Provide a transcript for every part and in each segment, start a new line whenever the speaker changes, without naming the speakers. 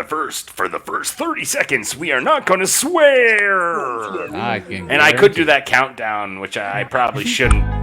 for the first 30 seconds, we are not going to swear. And I could do that countdown, which I probably shouldn't.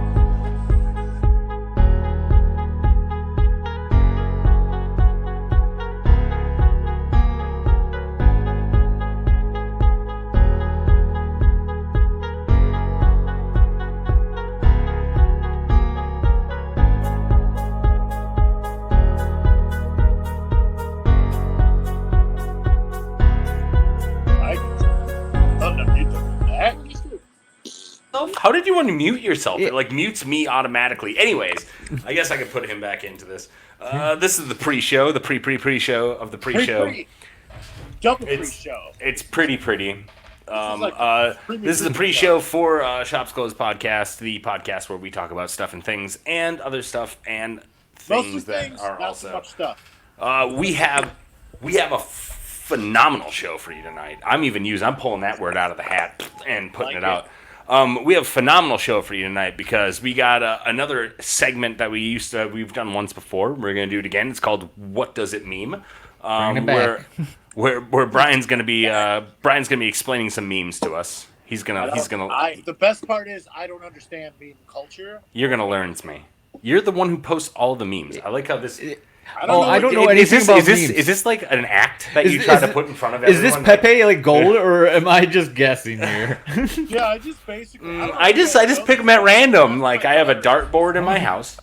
How did you unmute yourself? It like mutes me automatically. Anyways, I guess I could put him back into this. This is the pre-show, the pre-show of the pre-show.
Double pre-show.
It's pretty. This is the pre-show for Shops Closed Podcast, the podcast where we talk about stuff and things and other stuff and things that are also.
So much stuff.
We have a phenomenal show for you tonight. I'm pulling that word out of the hat and putting it out. We have a phenomenal show for you tonight because we got another segment that we've done once before. We're gonna do it again. It's called "What Does It Meme?" Where Brian's gonna be explaining some memes to us.
The best part is I don't understand meme culture.
You're gonna learn to me. You're the one who posts all the memes. I like how this.
I don't know anything about memes.
Is this like an act that you try to put in front of everyone?
Is this Pepe like gold, or am I just guessing here?
Yeah, I just basically.
I just pick them at random. Like I have a dartboard in my house.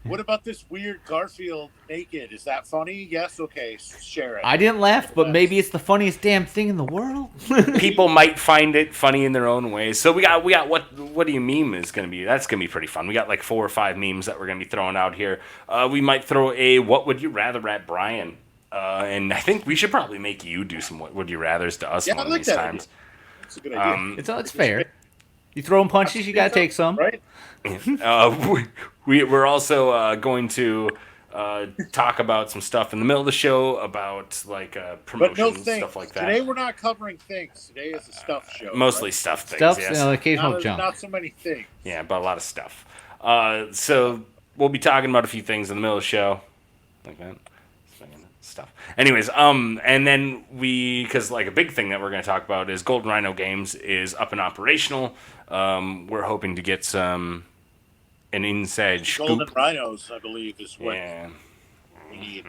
What about this weird Garfield naked? Is that funny? Yes. Okay, share it.
I didn't laugh, but maybe it's the funniest damn thing in the world.
People might find it funny in their own ways. So we got what do you meme is going to be? That's going to be pretty fun. We got like 4 or 5 memes that we're going to be throwing out here. We might throw a what would you rather at Brian. And I think we should probably make you do some what would you rathers to us one of these times.
That's a good idea.
It's fair. You throwing punches, you got to take some.
Right?
We're also going to talk about some stuff in the middle of the show about like promotions, stuff like that.
Today we're not covering things. Today is a stuff show.
Mostly
right?
stuff things.
Stuff,
yes.
occasional junk.
Not so many things.
Yeah, but a lot of stuff. So we'll be talking about a few things in the middle of the show, like that. Stuff. Anyways, and then because like a big thing that we're going to talk about is Golden Rhino Games is up and operational. We're hoping to get an inside scoop.
Golden Rhinos, I believe, is what we need.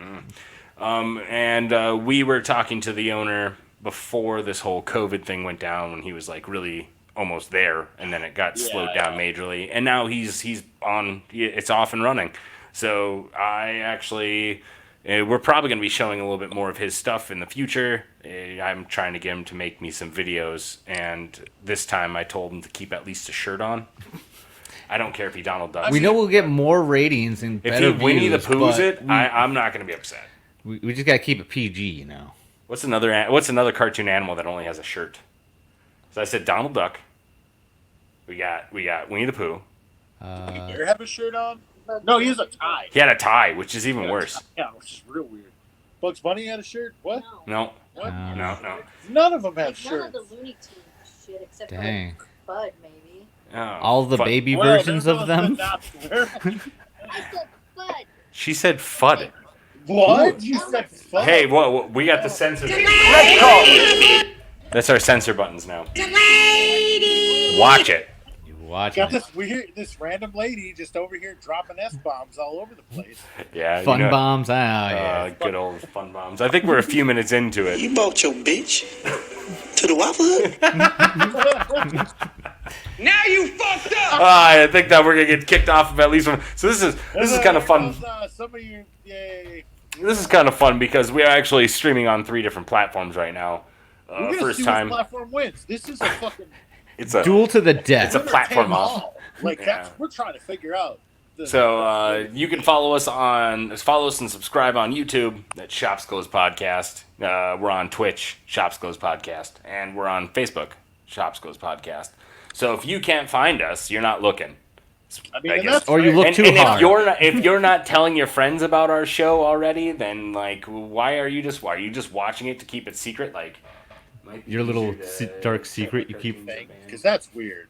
And we were talking to the owner before this whole COVID thing went down when he was like really almost there, and then it got slowed down majorly, and now he's on. It's off and running. So I actually. We're probably going to be showing a little bit more of his stuff in the future. I'm trying to get him to make me some videos, and this time I told him to keep at least a shirt on. I don't care if he Donald Ducks.
We know we'll get more ratings and better
if he Winnie the
views,
Pooh's it, I'm not going to be upset.
We just got to keep it PG, you know.
What's another cartoon animal that only has a shirt? So I said Donald Duck. We got Winnie the Pooh.
Did you dare have a shirt on? No, he has a tie.
He had a tie, which is even worse.
Yeah, which is real weird. Bugs Bunny had a shirt? What?
No.
What?
No.
None of them have
None
shirts.
of the Looney Tunes shit except
Dang.
for Bud, maybe.
Oh,
All the baby versions of them?
I said Bud.
She said FUD.
What? You said fuck?
Hey, we got the censor. Red call. That's our censor buttons now. Watch it.
Watch
Got
it.
this random lady just over here dropping S-bombs all over the place.
Yeah.
Fun bombs. Yeah.
Good old fun bombs. I think we're a few minutes into it.
You bought your bitch to the Waffle Hut. Now you fucked up.
I think that we're gonna get kicked off of at least one. So this is kind of fun.
Some of you, yay.
This is kind of fun because we are actually streaming on 3 different platforms right now.
We're gonna
First
see
time.
which platform wins. This is a fucking
It's a
Duel to the death.
It's a platform
Take 'em
off.
all. Like that's we're trying to figure out.
So you can follow us and subscribe on YouTube at Shops Closed Podcast. We're on Twitch, Shops Closed Podcast, and we're on Facebook, Shops Closed Podcast. So if you can't find us, you're not looking.
I mean, that's
or you look too
and
hard.
if you're not telling your friends about our show already, then like why are you just watching it to keep it secret? Like
your little dark secret you keep.
Because that's weird.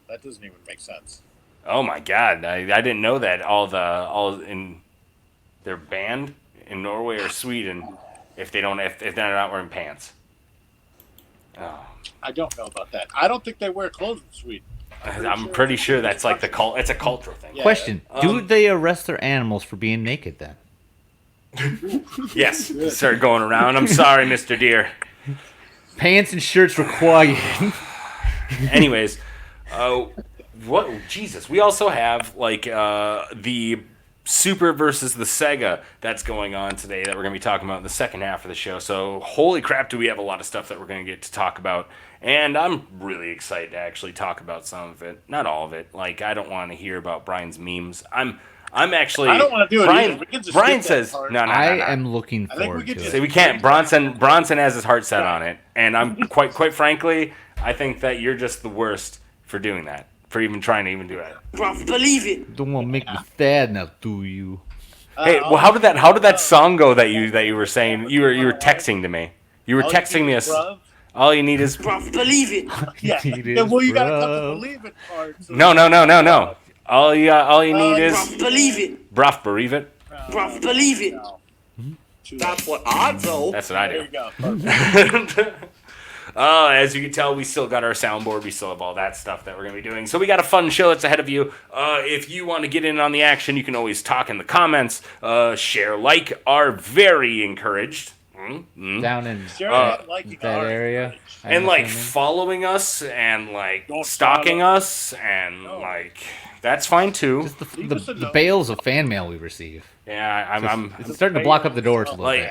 That doesn't even make sense.
Oh my God! I didn't know that all in their band in Norway or Sweden. if they're not wearing pants. Oh.
I don't know about that. I don't think they wear clothes in Sweden.
I'm pretty sure that's like it's a cultural thing.
Yeah.
Question: do they arrest their animals for being naked then?
Yes. Start going around. I'm sorry, Mr. Deer.
Pants and shirts required.
Anyways, what? Jesus. We also have like the Super versus the Sega that's going on today that we're going to be talking about in the second half of the show. So, holy crap, do we have a lot of stuff that we're going to get to talk about. And I'm really excited to actually talk about some of it. Not all of it. Like, I don't want to hear about Brian's memes. I'm actually...
I don't want to do it either. We can just
Brian
skip that
says...
part.
No.
I am looking
I think we
forward
could
to
just-
it.
See, we can't. Bronson has his heart set on it. And I'm quite frankly, I think that you're just the worst for doing that. For even trying to even do it.
Bruv, believe it.
Don't want to make me sad now, do you?
Hey, well, how did that song go that you were saying you were texting to me? You were texting me all you need is
Bruv, believe it.
Yeah. Yeah, well, you got to cut the believe it part. So
no. All you need is
Bruv, believe it.
bruv, believe it.
Bruv, believe it.
No.
That's what I know.
That's what I
There
do.
you go.
As you can tell, we still got our soundboard. We still have all that stuff that we're going to be doing. So we got a fun show that's ahead of you. If you want to get in on the action, you can always talk in the comments. Share, like are very encouraged.
Down in
Share liking
that
art.
area.
And
I'm
like
assuming.
following us and like
Don't
stalking
follow.
us and like that's fine too.
Just
Leave us a
the
note.
bales of fan mail we receive.
Yeah, I'm
It's starting to block up the doors a little
like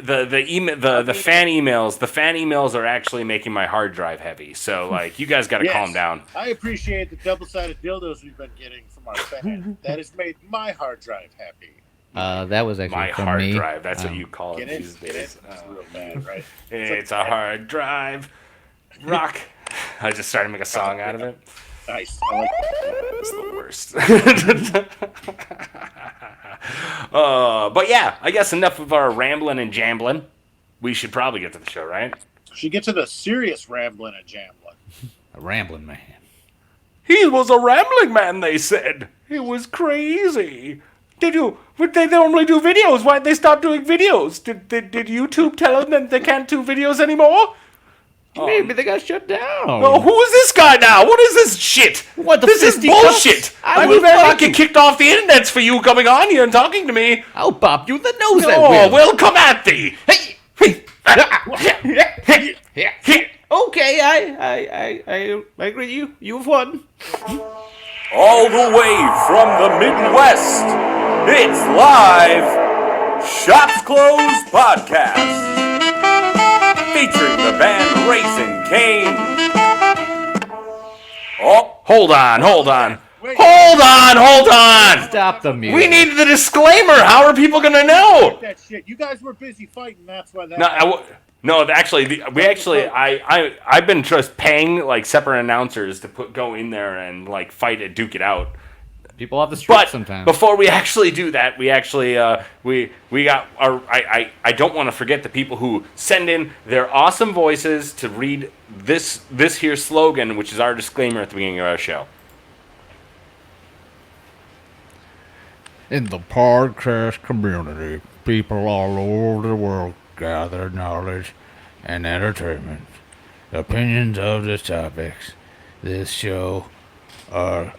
bit.
the fan emails are actually making my hard drive heavy. So like you guys got to
Yes.
calm down.
I appreciate the double-sided dildos we've been getting from our fan. That has made my hard drive happy.
That was actually
My
from
hard
me.
drive. That's what you call
Get
it
it?
these
Get it?
days.
It's real bad, right?
It's a hard drive. Rock. I just started to make a song out of it.
Nice. I like that.
It's the worst. But yeah, I guess enough of our rambling and jambling. We should probably get to the show, right?
Should get to the serious rambling and jambling.
A rambling man.
He was a rambling man, they said. He was crazy. Would they normally do videos? Why'd they stop doing videos? Did YouTube tell them that they can't do videos anymore?
Maybe they got shut down.
Oh, who is this guy now? What is this shit?
What the
This is
fisticuffs?
bullshit.
I
I
will
would not
fight
get
you.
kicked off the internets for you coming on here and talking to me.
I'll pop you in the nose. I
Oh,
will.
we'll come at thee.
Hey. Okay, I agree. You've won.
All the way from the Midwest, it's live Shops Closed Podcast. Featuring the band Racing Kane. Oh, hold on.
Wait.
Hold on.
Stop the music.
We need the disclaimer. How are people going to know?
That shit. You guys were busy fighting. That's why that.
No, I've been just paying like separate announcers to go in there and like fight it, duke it out.
People have the streak
But
sometimes.
before we actually do that, we actually we got our. I don't want to forget the people who send in their awesome voices to read this here slogan, which is our disclaimer at the beginning of our show.
In the podcast community, people all over the world gather knowledge and entertainment. Opinions of the topics. This show are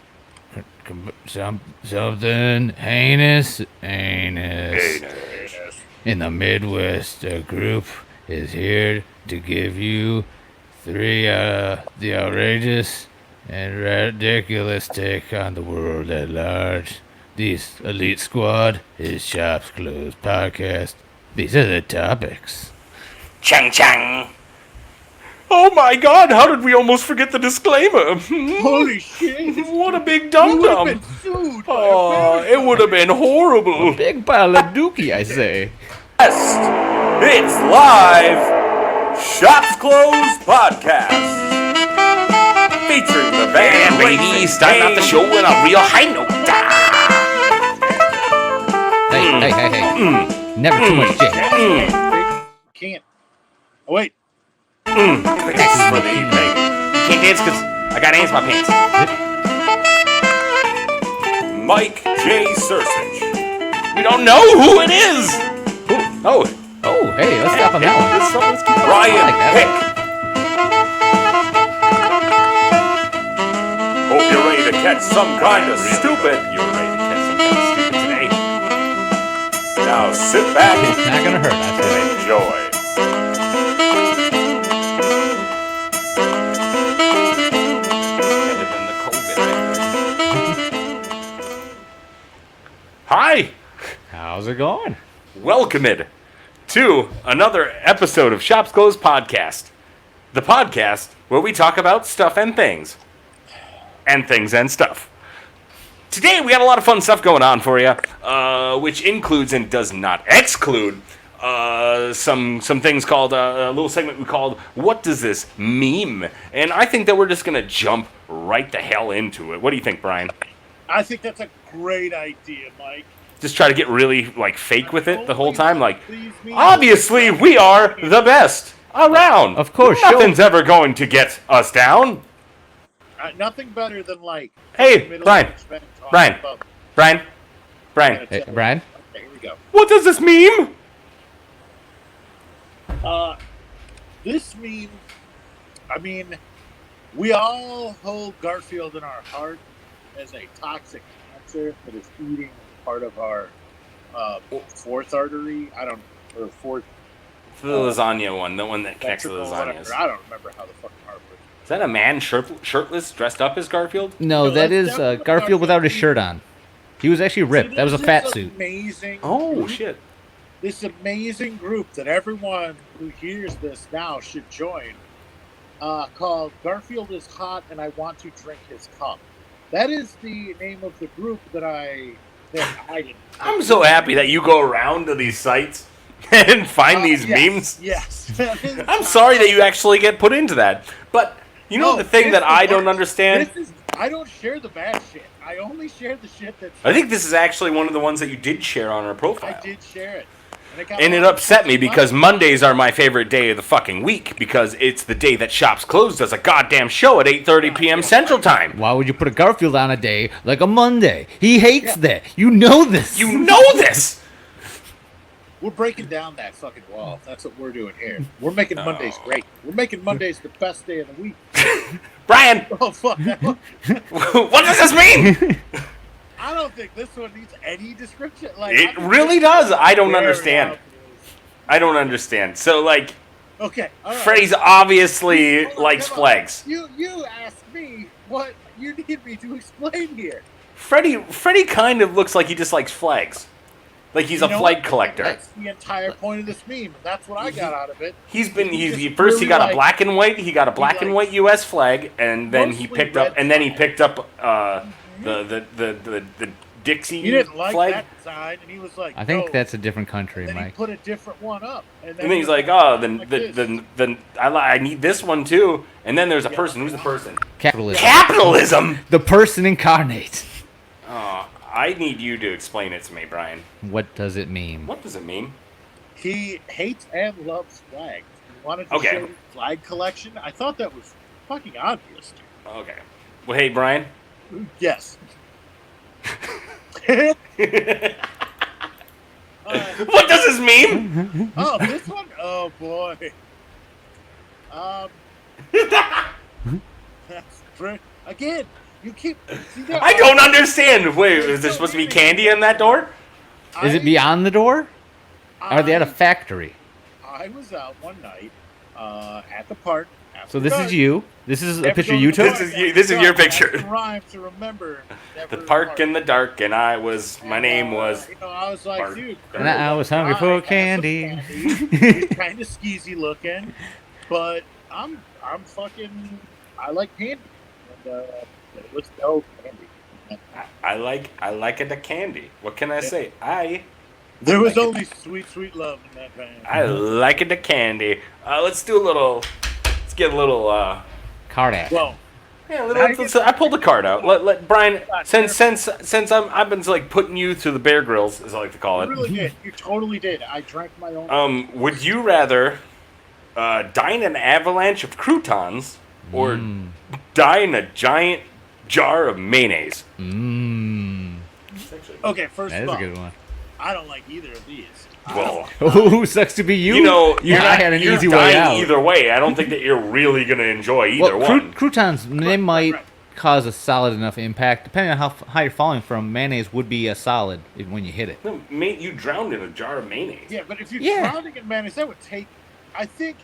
something heinous. In the Midwest, a group is here to give you the outrageous and ridiculous take on the world at large. This elite squad is Shops Closed Podcast. These are the topics.
Chang chang. Oh my God! How did we almost forget the disclaimer?
Holy shit!
What a big
We
dum
would have
dum!
been sued. by
Oh,
America.
it would have been horrible.
Big pile of dookie, I say.
It's live Shops Closed Podcast. Featuring the band baby, starting off the show on a real high note.
Hey. Never too much jazz.
Can't. Oh, wait.
This is for the evening. Can't dance because I got ants in my pants. Mike J. Sursich. We don't know who it is. Oh,
Oh, hey, let's stop on that one.
Let's keep Brian,
I like that.
pick. Hope you're ready to catch some kind of stupid. You're ready to catch some kind of stupid today. Now sit back
It's not gonna hurt. I
and
said.
enjoy. Better than the COVID. Hi.
How's it going?
Welcome to another episode of Shops Closed Podcast. The podcast where we talk about stuff and things. And things and stuff. Today we got a lot of fun stuff going on for you, which includes and does not exclude some things called, a little segment we called, What Does This Meme? And I think that we're just going to jump right the hell into it. What do you think, Brian?
I think that's a great idea, Mike.
Just try to get really, like, fake with it the whole time? Like,
Please me.
obviously we are the best around.
Of course,
Nothing's ever going to get us down.
Nothing better than like.
Hey,
middle
Brian.
aged men talking
Brian.
about-
Brian. Brian.
Hey, Brian.
Okay, here we go.
What does this meme?
This meme, I mean, we all hold Garfield in our heart as a toxic cancer that is eating part of our fourth artery. Or fourth.
The lasagna one, the one that connects the
ventricle,
lasagnas.
whatever. I don't remember how the fucking heart works.
Is that a man shirtless dressed up as Garfield?
No,
No,
that
that's
is
definitely
Garfield without his shirt on. He was actually ripped.
See,
That was a
there's
fat
this
suit.
Amazing.
Oh,
group,
shit.
This amazing group that everyone who hears this now should join, called Garfield is Hot and I Want to Drink His Cum. That is the name of the group that I didn't.
I'm so happy that you go around to these sites and find these memes.
Yes.
I'm sorry that you actually get put into that. But you know
No,
the thing
this
that
is
I don't
what-
understand?
I don't share the bad shit. I only share the shit that's.
I think this is actually one of the ones that you did share on our
I
profile.
did share it. Got
And
a
it
lot of
upset me because
love.
Mondays are my favorite day of the fucking week because it's the day that Shops Closed does a goddamn show at 8:30 p.m. Central Time.
Why would you put a Garfield on a day like a Monday? He hates that. You know this.
You know this!
We're breaking down that fucking wall. That's what we're doing here. We're making
Oh.
Mondays great. We're making Mondays the best day of the week.
Brian,
Oh fuck!
what does this mean?
I don't think this one needs any description. Like
It
I mean,
really does. I don't
very
understand.
obvious.
I don't understand. So, like,
Okay. All right.
Freddy's obviously
Hold on,
likes
come on.
flags.
You asked me what you need me to explain here.
Freddy kind of looks like he just likes flags. Like he's
You
a
know
flag
what?
collector.
That's the entire point of this meme. That's what I got out of it.
He
just
first he
really
got a
like-
black and white. He got a black and white
likes
U.S. flag, and then he
mostly
picked up
red
and then he
flag.
picked up the Dixie
He didn't like
flag.
that design, and he was like,
I think
"No."
that's a different country,
And then he
Mike.
put a different one up, and
And then he's like, oh, then I need this one too. And then there's a person. Who's the person?
Capitalism.
Capitalism.
The person incarnate.
Oh, I need you to explain it to me, Brian.
What does it mean?
What does it mean?
he hates and loves flags. He wanted to
Okay.
show his flag collection. I thought that was fucking obvious.
Okay. Well, hey, Brian.
Yes.
What does this mean?
Oh, this one? Oh, boy. That's again, you keep... See that?
I don't understand. Wait, is there supposed to be candy on that door?
Is it beyond the door? Or are they at a factory?
I was out one night at the park. after
So this
dark.
is you. This is a
After
picture
going
you
to the
took?
park
This is you-
after
this is your
dark, I had
picture.
to rhyme to remember.
The park in the dark, and my name was.
You know, I was like,
Bart.
dude.
And I was hungry
I
for
had some
candy.
He's kind of skeezy looking, but I'm fucking. I like candy, and it was no candy.
I like it the candy. What can I say?
There was only sweet, sweet love in that band.
I like it the candy. Let's get a little.
Card act.
Well,
Yeah, I pulled the card out. Let Brian, since I've been like putting you through the Bear Grylls, as I like to call
you
it.
really did. You totally did. I drank my own.
Would you rather dine an avalanche of croutons or die in a giant jar of mayonnaise?
Mmm.
Okay, first
That
of
is a
all,
good one.
I don't like either of these.
Well,
Ooh, sucks to be you.
you know,
I had an
you're
easy way
dying
out.
either way. I don't think that you're really gonna enjoy either
Well,
one.
croutons, they might
right.
cause a solid enough impact. Depending on how high you're falling from, mayonnaise would be a solid when you hit it.
No, mate, you drowned in a jar of mayonnaise.
Yeah, but if you're
Yeah.
drowning in mayonnaise, that would take. I think.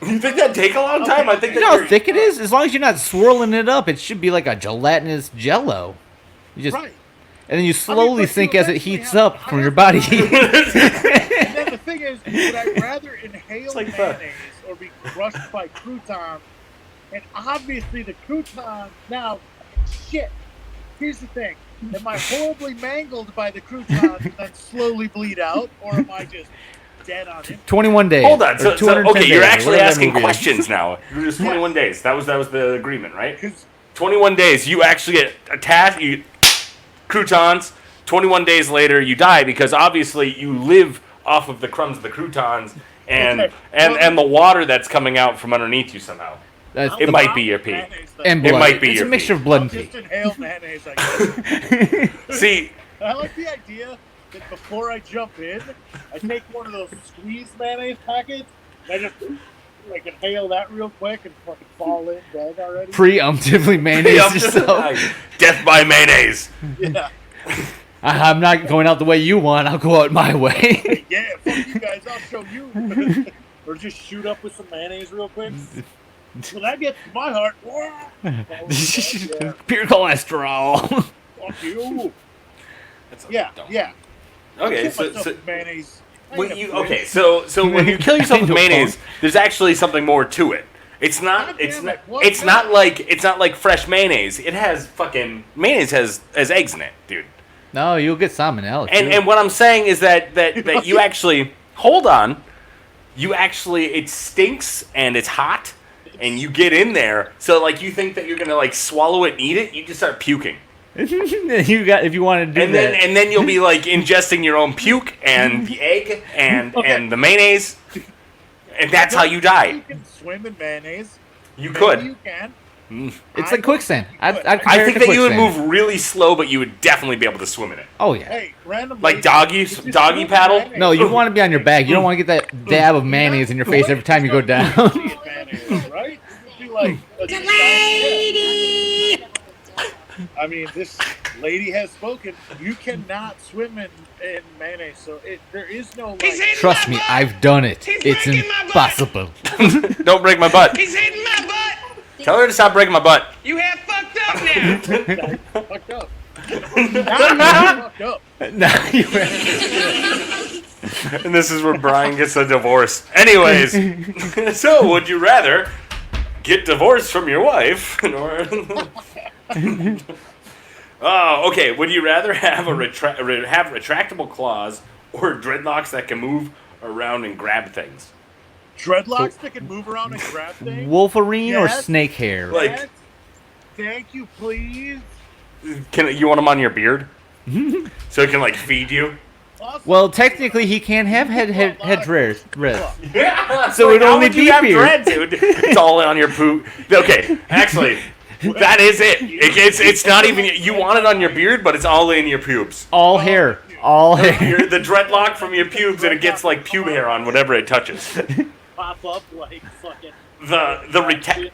You think that'd take a long time? I think
You
that
know how
you're-
thick it is? As long as you're not swirling it up, it should be like a gelatinous jello. You just
Right.
and then you slowly
but
sink
you
as it
eventually
heats
have
up from your
half
body
an
heat.
And then the thing is, would I rather inhale
like
mayonnaise or be crushed by croutons? And obviously, the croutons now. Shit. Here's the thing: am I horribly mangled by the croutons and then slowly bleed out, or am I just dead on it?
21 days.
Hold on.
or
So,
210
okay, you're
days,
actually
whatever that
asking
movie is.
questions now. You're just 21 days. That was the agreement, right?
Because
21 days. You actually get attached. You croutons. 21 days later, you die because obviously you live off of the crumbs of the croutons and
Okay,
and the water that's coming out from underneath you somehow.
That's
It
the-
might be your pee.
and
It
blood.
might be
It's
your
a mixture
pee.
of blood and
I'll
pee.
just inhale mayonnaise, I guess.
See,
I like the idea that before I jump in, I take one of those squeezed mayonnaise packets, and I just like inhale that real quick and fucking fall in dead already.
Preemptively mayonnaise yourself.
death by mayonnaise.
Yeah,
I'm not going out the way you want. I'll go out my way.
yeah, fuck you guys, I'll show you. Or just shoot up with some mayonnaise real quick. When that gets to my heart, yeah,
Pure cholesterol.
fuck you.
That's
Yeah,
dumb.
yeah.
Okay,
Kill
so,
myself
so
with mayonnaise. I
when
ain't
you
a
okay,
bitch.
so when you kill yourself with
I know.
mayonnaise, there's actually something more to it. It's not.
God
It's
damn
not.
it, what?
It's not like fresh mayonnaise. It has fucking mayonnaise has eggs in it, dude.
No, you'll get salmonella.
And
too.
and what I'm saying is that you actually hold on. You actually it stinks and it's hot, and you get in there. So like you think that you're gonna like swallow it and eat it, you just start puking.
you got if you want to do
And
that.
then you'll be like ingesting your own puke and the egg and the mayonnaise, and that's how you
You
die.
can swim in mayonnaise.
You
Maybe
could.
You can.
It's like quicksand. I'd
I
compare
think
it to
that you would
quicksand.
move really slow, but you would definitely be able to swim in it.
Oh yeah.
Hey, random.
Like
lady,
doggy
if you
doggy
swim in
paddle?
mayonnaise-
No, you want to be on your back. You don't want to get that dab of mayonnaise in your face every time you go down.
Mayonnaise, right? It'd be like a lady. I mean, this lady has spoken. You cannot swim in mayonnaise, so there is no like.
Trust me, I've done it. It's
breaking my butt.
impossible.
Don't break my butt.
He's hitting my butt.
Tell her to stop breaking my butt.
You have fucked up now.
Fucked up. Now you're fucked up.
Nah, you-
And this is where Brian gets a divorce. Anyways, so would you rather get divorced from your wife or? Oh, okay. Would you rather have have retractable claws or dreadlocks that can move around and grab things?
Dreadlocks that can move around and grab things.
Wolverine or
Yes.
snake hair?
Like-
Yes. Thank you, please.
Can you want them on your beard so it can like feed you?
Awesome.
Well, technically, he can't have head dress.
Yeah.
So it'd
how
only
would you
be
have
beard.
dread, dude? It's all on your poop. Okay, actually, that is it. It's not even. You want it on your beard, but it's all in your pubes.
All hair. All hair.
You're the dreadlock from your pubes, and it gets like pube hair on whatever it touches.
Pop up like fucking.
The reta-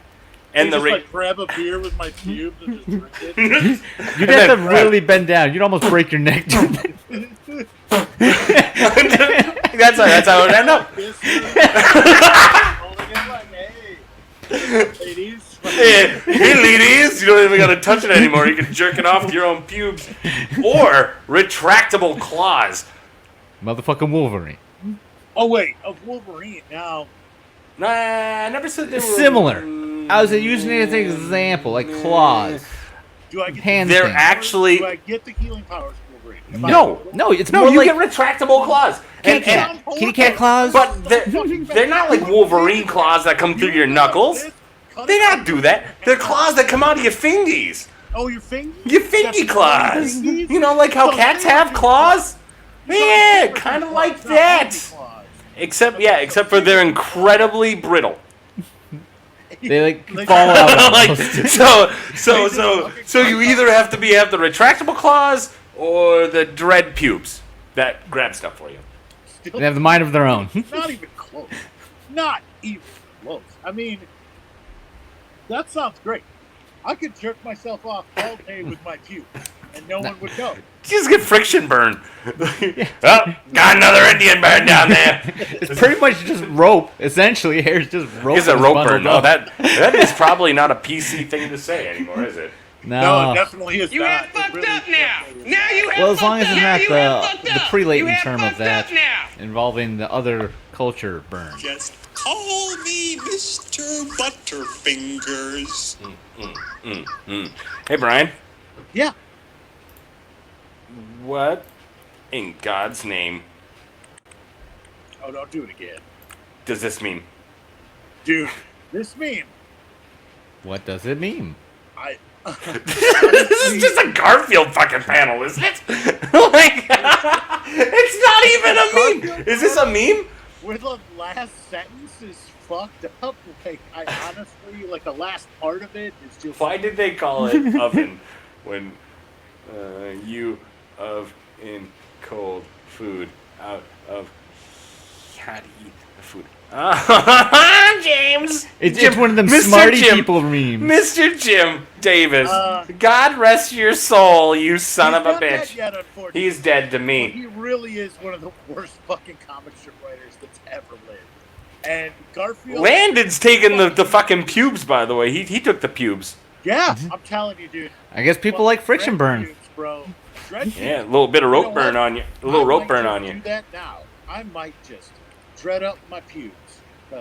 and the
just
re-
like grab a beer with my pubes and just drink it.
You'd have to really bend down. You'd almost break your neck.
that's how it would end up.
Holding it like, hey, ladies.
Hey, ladies, you don't even gotta touch it anymore. You can jerk it off with your own pubes, or retractable claws.
Motherfucking Wolverine.
Oh wait, of Wolverine now.
Nah, I never said they were
Similar. I was using it as an example, like claws,
Do I get
hand
They're
things.
actually
Do I get the healing powers of Wolverine? Am I-
No, it's
no.
more
You
like
get retractable claws,
kitty
and,
cat, kitty cat claws.
but they're not like Wolverine claws that come through your knuckles. They not do that. They're claws that come out of your fingies.
Oh, your fingers?
Your fingy claws. You know, like how cats have claws. Yeah, kind of like that. Except for they're incredibly brittle.
They like fall out.
Like
almost.
so you either have the retractable claws or the dread pubes that grab stuff for you.
still
They have the mind of their own.
not even close. Not even close. I mean, that sounds great. I could jerk myself off all day with my pubes, and no one would know.
Just get friction burn. Oh, got another Indian burn down there.
It's pretty much just rope. Essentially, hair's just rope.
It's a
that's
rope
bundled
burn. Oh,
up.
that is probably not a PC thing to say anymore, is it?
No, it definitely is
You
not.
have
It
fucked
really
up now.
definitely is
Now
not.
you have
Well, as
fucked
long as
up.
it's
Now
not
you have fucked
the
up. You
pre-latent
have
term of
fucked
that
up now.
involving the other culture burn.
Just call me Mr. Butterfingers.
Hey, Brian.
Yeah.
What in God's name
Oh, don't do it again.
does this mean?
Dude, this meme,
What does it mean?
I...
This is just a Garfield fucking panel, isn't it? Like, it's not even a meme. Is this a meme?
Where the last sentence is fucked up. Like, I honestly, like, the last part of it is just...
Why did they call it oven when you of in cold food out of how to eat the food? James,
It's one of them
Mr.
smarty
Jim.
people memes.
Mr. Jim Davis.
Uh,
God rest your soul, you son
he's
of a
not dead
bitch.
yet, unfortunately.
He's dead to
But
me.
he really is one of the worst fucking comic strip writers that's ever lived. And Garfield...
Landon's taking the fucking pubes, by the way. He took the pubes.
Yeah, I'm telling you, dude.
I guess people like friction
Dread
burn.
pubes, bro. Dread
Yeah, a
pubes.
little bit of
You know
rope burn
what?
on you. A little
I
rope
might
burn
just
on you.
Do that now. I might just dread up my pubes.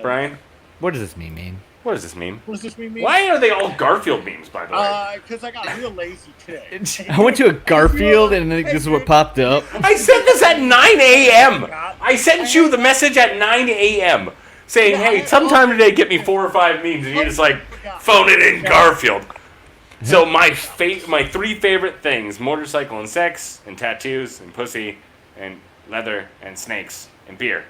Brian,
What does this mean?
what does this mean?
What does this mean?
Why are they all Garfield memes, by the way?
Because I got real lazy today.
I went to a Garfield and this is what popped up.
I sent this at 9 a.m. I sent you the message at 9 a.m. saying, hey, sometime today get me 4 or 5 memes. And you're just like, phone it in, Garfield. So my three favorite things, motorcycle and sex and tattoos and pussy and leather and snakes and beer.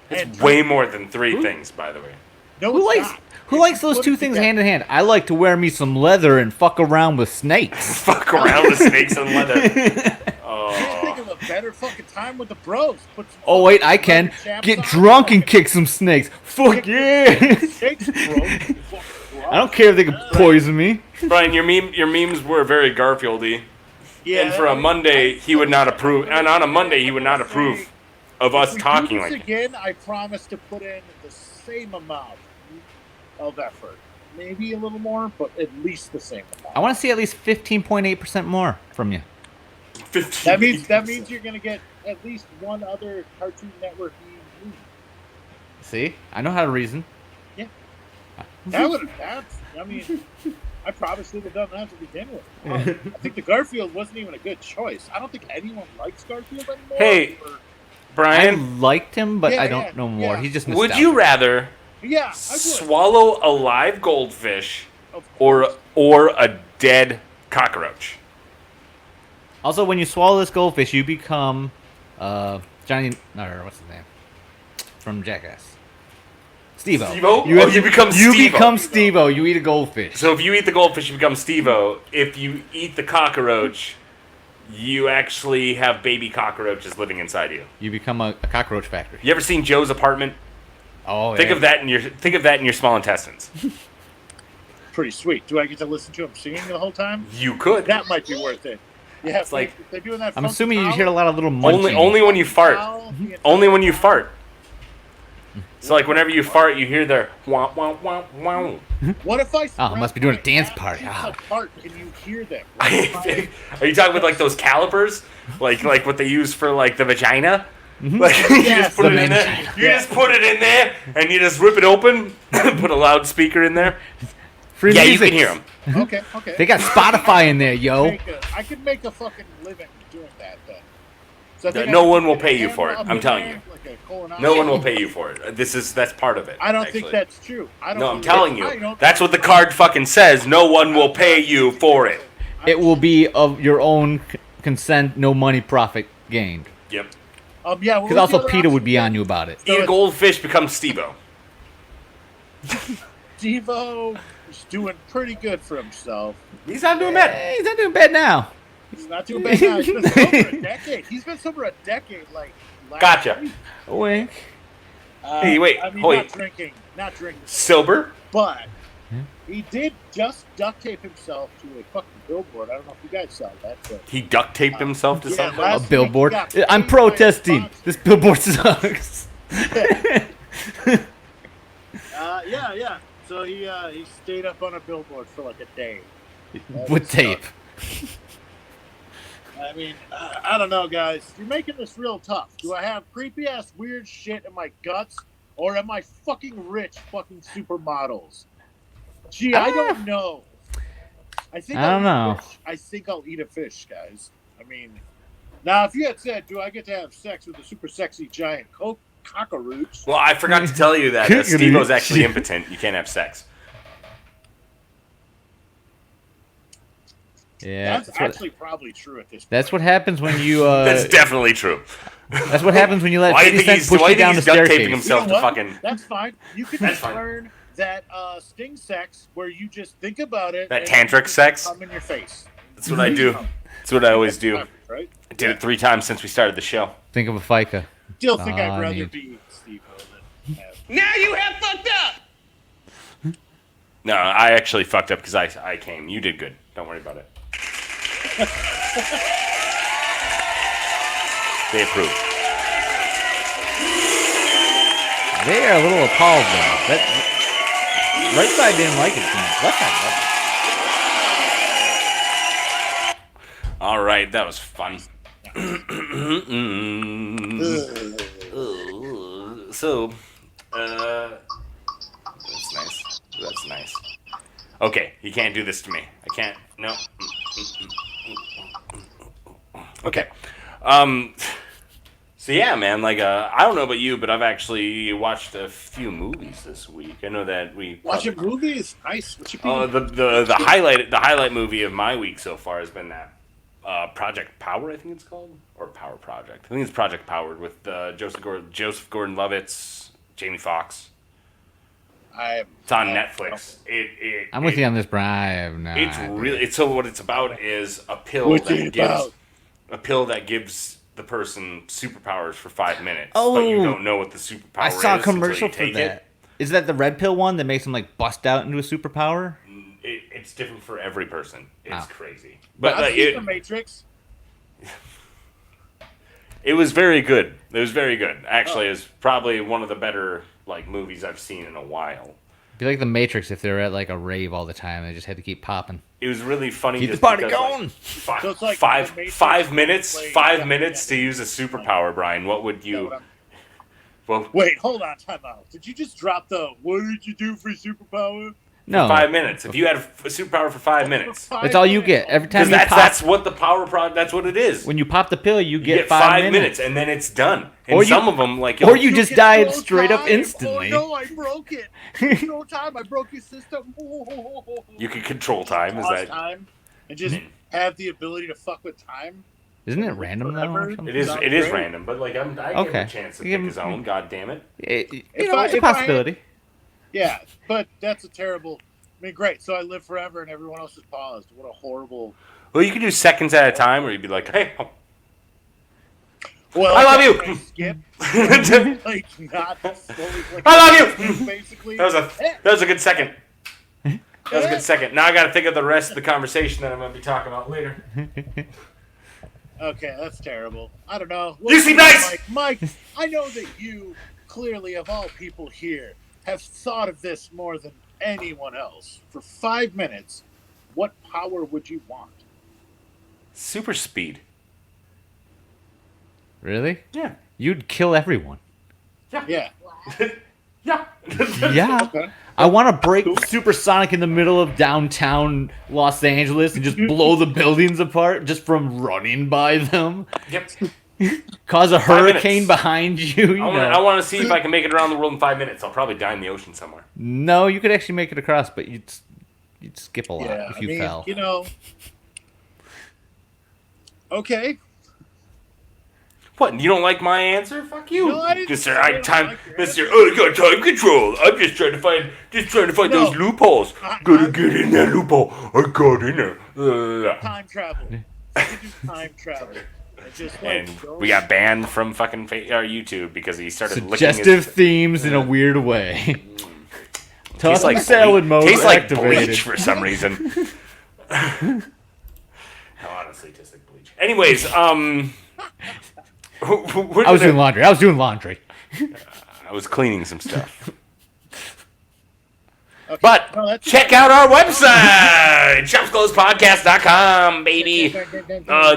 It's
And-
way more than 3 things, by the way.
No,
Who
it's
likes
not.
who likes those
Put
two
it
things
together.
hand in hand? I like to wear me some leather and fuck around with snakes.
Fuck around with snakes and leather.
Can't
Oh.
think of a better fucking time with the bros. Put some
Oh wait, I can
leather chaps
get
on.
drunk and kick some snakes. Fuck yeah!
Shakes, bro.
I don't care if they can poison me.
Brian, your memes were very Garfieldy.
Yeah,
And for a Monday, he would not approve. And on a Monday, he would not approve of us
If we
talking
do this
like that.
again, I promise to put in the same amount of effort. Maybe a little more, but at least the same amount.
I want to see at least 15.8% more from you.
That means you're gonna get at least one other Cartoon Network movie.
See, I know how to reason.
I mean, I probably should have done that to begin with. I think the Garfield wasn't even a good choice. I don't think anyone likes Garfield anymore.
Hey,
or-
I
Brian,
liked him, but
Yeah,
I don't
yeah,
know more.
yeah.
He's just
would
nostalgic.
you rather
yeah, I would.
swallow a live goldfish
Of course.
or a dead cockroach?
Also, when you swallow this goldfish, you become Johnny. No, what's his name? From Jackass. Steve-O.
Steve-O? Oh, you become
You
Steve-O.
become Steve-O. You eat a goldfish.
So if you eat the goldfish, you become Steve-O. If you eat the cockroach, you actually have baby cockroaches living inside you.
You become a cockroach factory.
You ever seen Joe's Apartment?
Oh,
Think
yeah.
of that in your small intestines.
Pretty sweet. Do I get to listen to him singing the whole time?
You could.
That might be worth it. Yeah,
It's like-
if they're doing that.
I'm
funky
assuming you
foul-
hear a lot of little munching.
Only when you fart.
foul the entire
Only when you
time.
fart. So like whenever you fart, you hear their wah wah wah wah.
What if I?
Oh, must be doing a
spread
dance
my
party.
ass
Ah.
apart? Can you hear them?
Are you talking about like those calipers, like what they use for like the vagina? Like you
Yes.
just put it
The
in there.
vagina.
You just put it in there, and you just rip it open. Put a loudspeaker in there.
Free
Yeah, you
music.
can hear them.
Okay, okay.
They got Spotify in there, yo.
I could make a fucking living doing that then. So I think
No
I
one
could
will
get
pay
a
you for
camera
it.
up
I'm
in
telling
there,
you.
like a colonoscopy.
No one will pay you for it. That's part of it.
I don't
actually.
think that's true. I don't
No, I'm
think
telling
I
you.
don't
That's what the card fucking says. No one will pay you for it.
It will be of your own consent, no money profit gained.
Yep.
Yeah. what
Because
was
also
the other
PETA would
option?
be on you about it.
Eat a goldfish, become Steve-O.
Devo is doing pretty good for himself.
He's not doing bad.
Hey, he's not doing bad now.
He's not too bad now. He's been sober a decade. He's been sober a decade, like last
Gotcha.
week.
Wink.
Hey, wait,
I mean,
wait.
not drinking,
Sober?
but he did just duct tape himself to a fucking billboard. I don't know if you guys saw that, but
He duct taped himself to
yeah,
something?
last
A
week
billboard.
he got
I'm
paid by a
protesting.
sponsor.
This billboard sucks.
Yeah. So he stayed up on a billboard for like a day.
With tape.
I mean, I don't know, guys. You're making this real tough. Do I have creepy ass weird shit in my guts, or am I fucking rich fucking supermodels? Gee, I don't know. I think
I don't
I'll eat a
know.
fish. I think I'll eat a fish, guys. I mean, now if you had said, "Do I get to have sex with a super sexy giant cockroach?"
Well, I forgot to tell you that Steve-O's actually impotent. You can't have sex.
Yeah.
That's actually probably true at this point.
That's what happens when you.
That's definitely true.
That's what happens when you let
Why do you
50
think
Cent
he's,
push
why
you
do you
down
think
the
he's duct taping
staircase.
himself
You know
to
what?
fucking...
That's fine. You could
That's
just
fine.
learn that sting sex, where you just think about it.
That
and
tantric
it
sex?
come in your face.
That's what I do. That's what I always do.
Right?
I did it 3 times since we started the show.
Think of a FICA.
Still think
Ah,
I'd rather
neat.
be Steve-O than have.
Now you have fucked up.
No, I actually fucked up because I came. You did good. Don't worry about it. They approve.
They are a little appalled though. That right side didn't like it too much. Left side loved it.
All right, that was fun. So, that's nice. That's nice. Okay, you can't do this to me. I can't. No. Okay. So yeah, man. Like, I don't know about you, but I've actually watched a few movies this week. I know that we
Watching movies, nice. What you mean?
the highlight movie of my week so far has been that Project Power, I think it's called, or Power Project. I think it's Project Powered with Joseph Gordon-Levitt, Jamie Foxx. It's on Netflix.
I'm with you on this, Brian. I have no
It's
idea.
really. It's so what it's about is a pill
What's
that
it
gives
about?
a pill that gives the person superpowers for 5 minutes, but you
Oh,
don't know what the superpower is.
I saw a
until
commercial
you
for
take
that. Is that the red pill one that makes them like bust out into a superpower?
It's different for every person. It's
Wow.
crazy, but
I've
like,
seen The Matrix.
it was very good. It was very good. Actually, it's probably one of the better like movies I've seen in a while.
Be like the Matrix if they were at like a rave all the time. They just had to keep popping.
It was really funny.
Keep the
just
party
because, like,
going.
So it's like
five
The Matrix
minutes.
played-
5
yeah,
minutes
yeah.
to use a superpower, Brian. What would you? Well,
Wait, hold on, time out. Did you just drop the "What did you do for superpower"?
No,
5 minutes. If you had a superpower for 5 minutes,
that's all you get every time
because
you pop.
that's what the power product. That's what it is.
When you pop the pill, you
You
get,
get 5 minutes, and then it's done. And
Or you-
some of them, like,
or you just died
control
straight up
time.
instantly.
Oh no, I broke it. Control time. I broke your system.
you can control time. Is
Pause
that?
time and just have the ability to fuck with time.
Isn't it random though? or
Forever.
something?
It is.
Sounds
It is
great.
random, but like I give him
Okay.
a chance to
You
pick
give
his
him-
own. God damn it!
You
If
know,
I-
it's a
if I-
possibility.
Yeah, but that's a terrible. I mean, great. So I live forever, and everyone else is paused. What a horrible.
Well, you can do seconds at a time, or you'd be like, "Hey, oh,
Well,
I love you.
I skip,
that
like not slowly. Like,
I love you.
Basically,
was a good second. That was a good second. Now I got to think of the rest of the conversation that I'm going to be talking about later.
Okay, that's terrible. I don't know.
You seem nice!
Mike, I know that you, clearly of all people here, have thought of this more than anyone else. For 5 minutes, what power would you want?
Super speed.
Really?
Yeah.
You'd kill everyone.
Yeah.
Yeah.
Yeah.
Okay.
I want to break supersonic in the middle of downtown Los Angeles and just blow the buildings apart just from running by them.
Yep.
Cause a
5
hurricane
minutes.
behind you. You
I
know.
want to see if I can make it around the world in 5 minutes. I'll probably die in the ocean somewhere.
No, you could actually make it across, but you'd skip a lot
Yeah.
if
I
you
mean,
fell.
you know. Okay.
What? You don't like my answer? Fuck you,
No, I didn't
Mister.
say I don't
Time,
like your
Mister.
answer.
Oh, you got time control. I'm just trying to find
No.
those loopholes.
I-
Gotta get in that loophole. I got in there.
Time travel. could do time travel. And just like
And
go-
we got banned from fucking YouTube because he started licking
Suggestive
his...
themes in a weird way.
Tastes
Tossing salad mode
tastes like
activated.
bleach for some reason. No, honestly, tastes like bleach. Anyways,
I was doing laundry.
I was cleaning some stuff.
Okay,
But
no, that's-
check out our website, shopsclosepodcast.com, baby.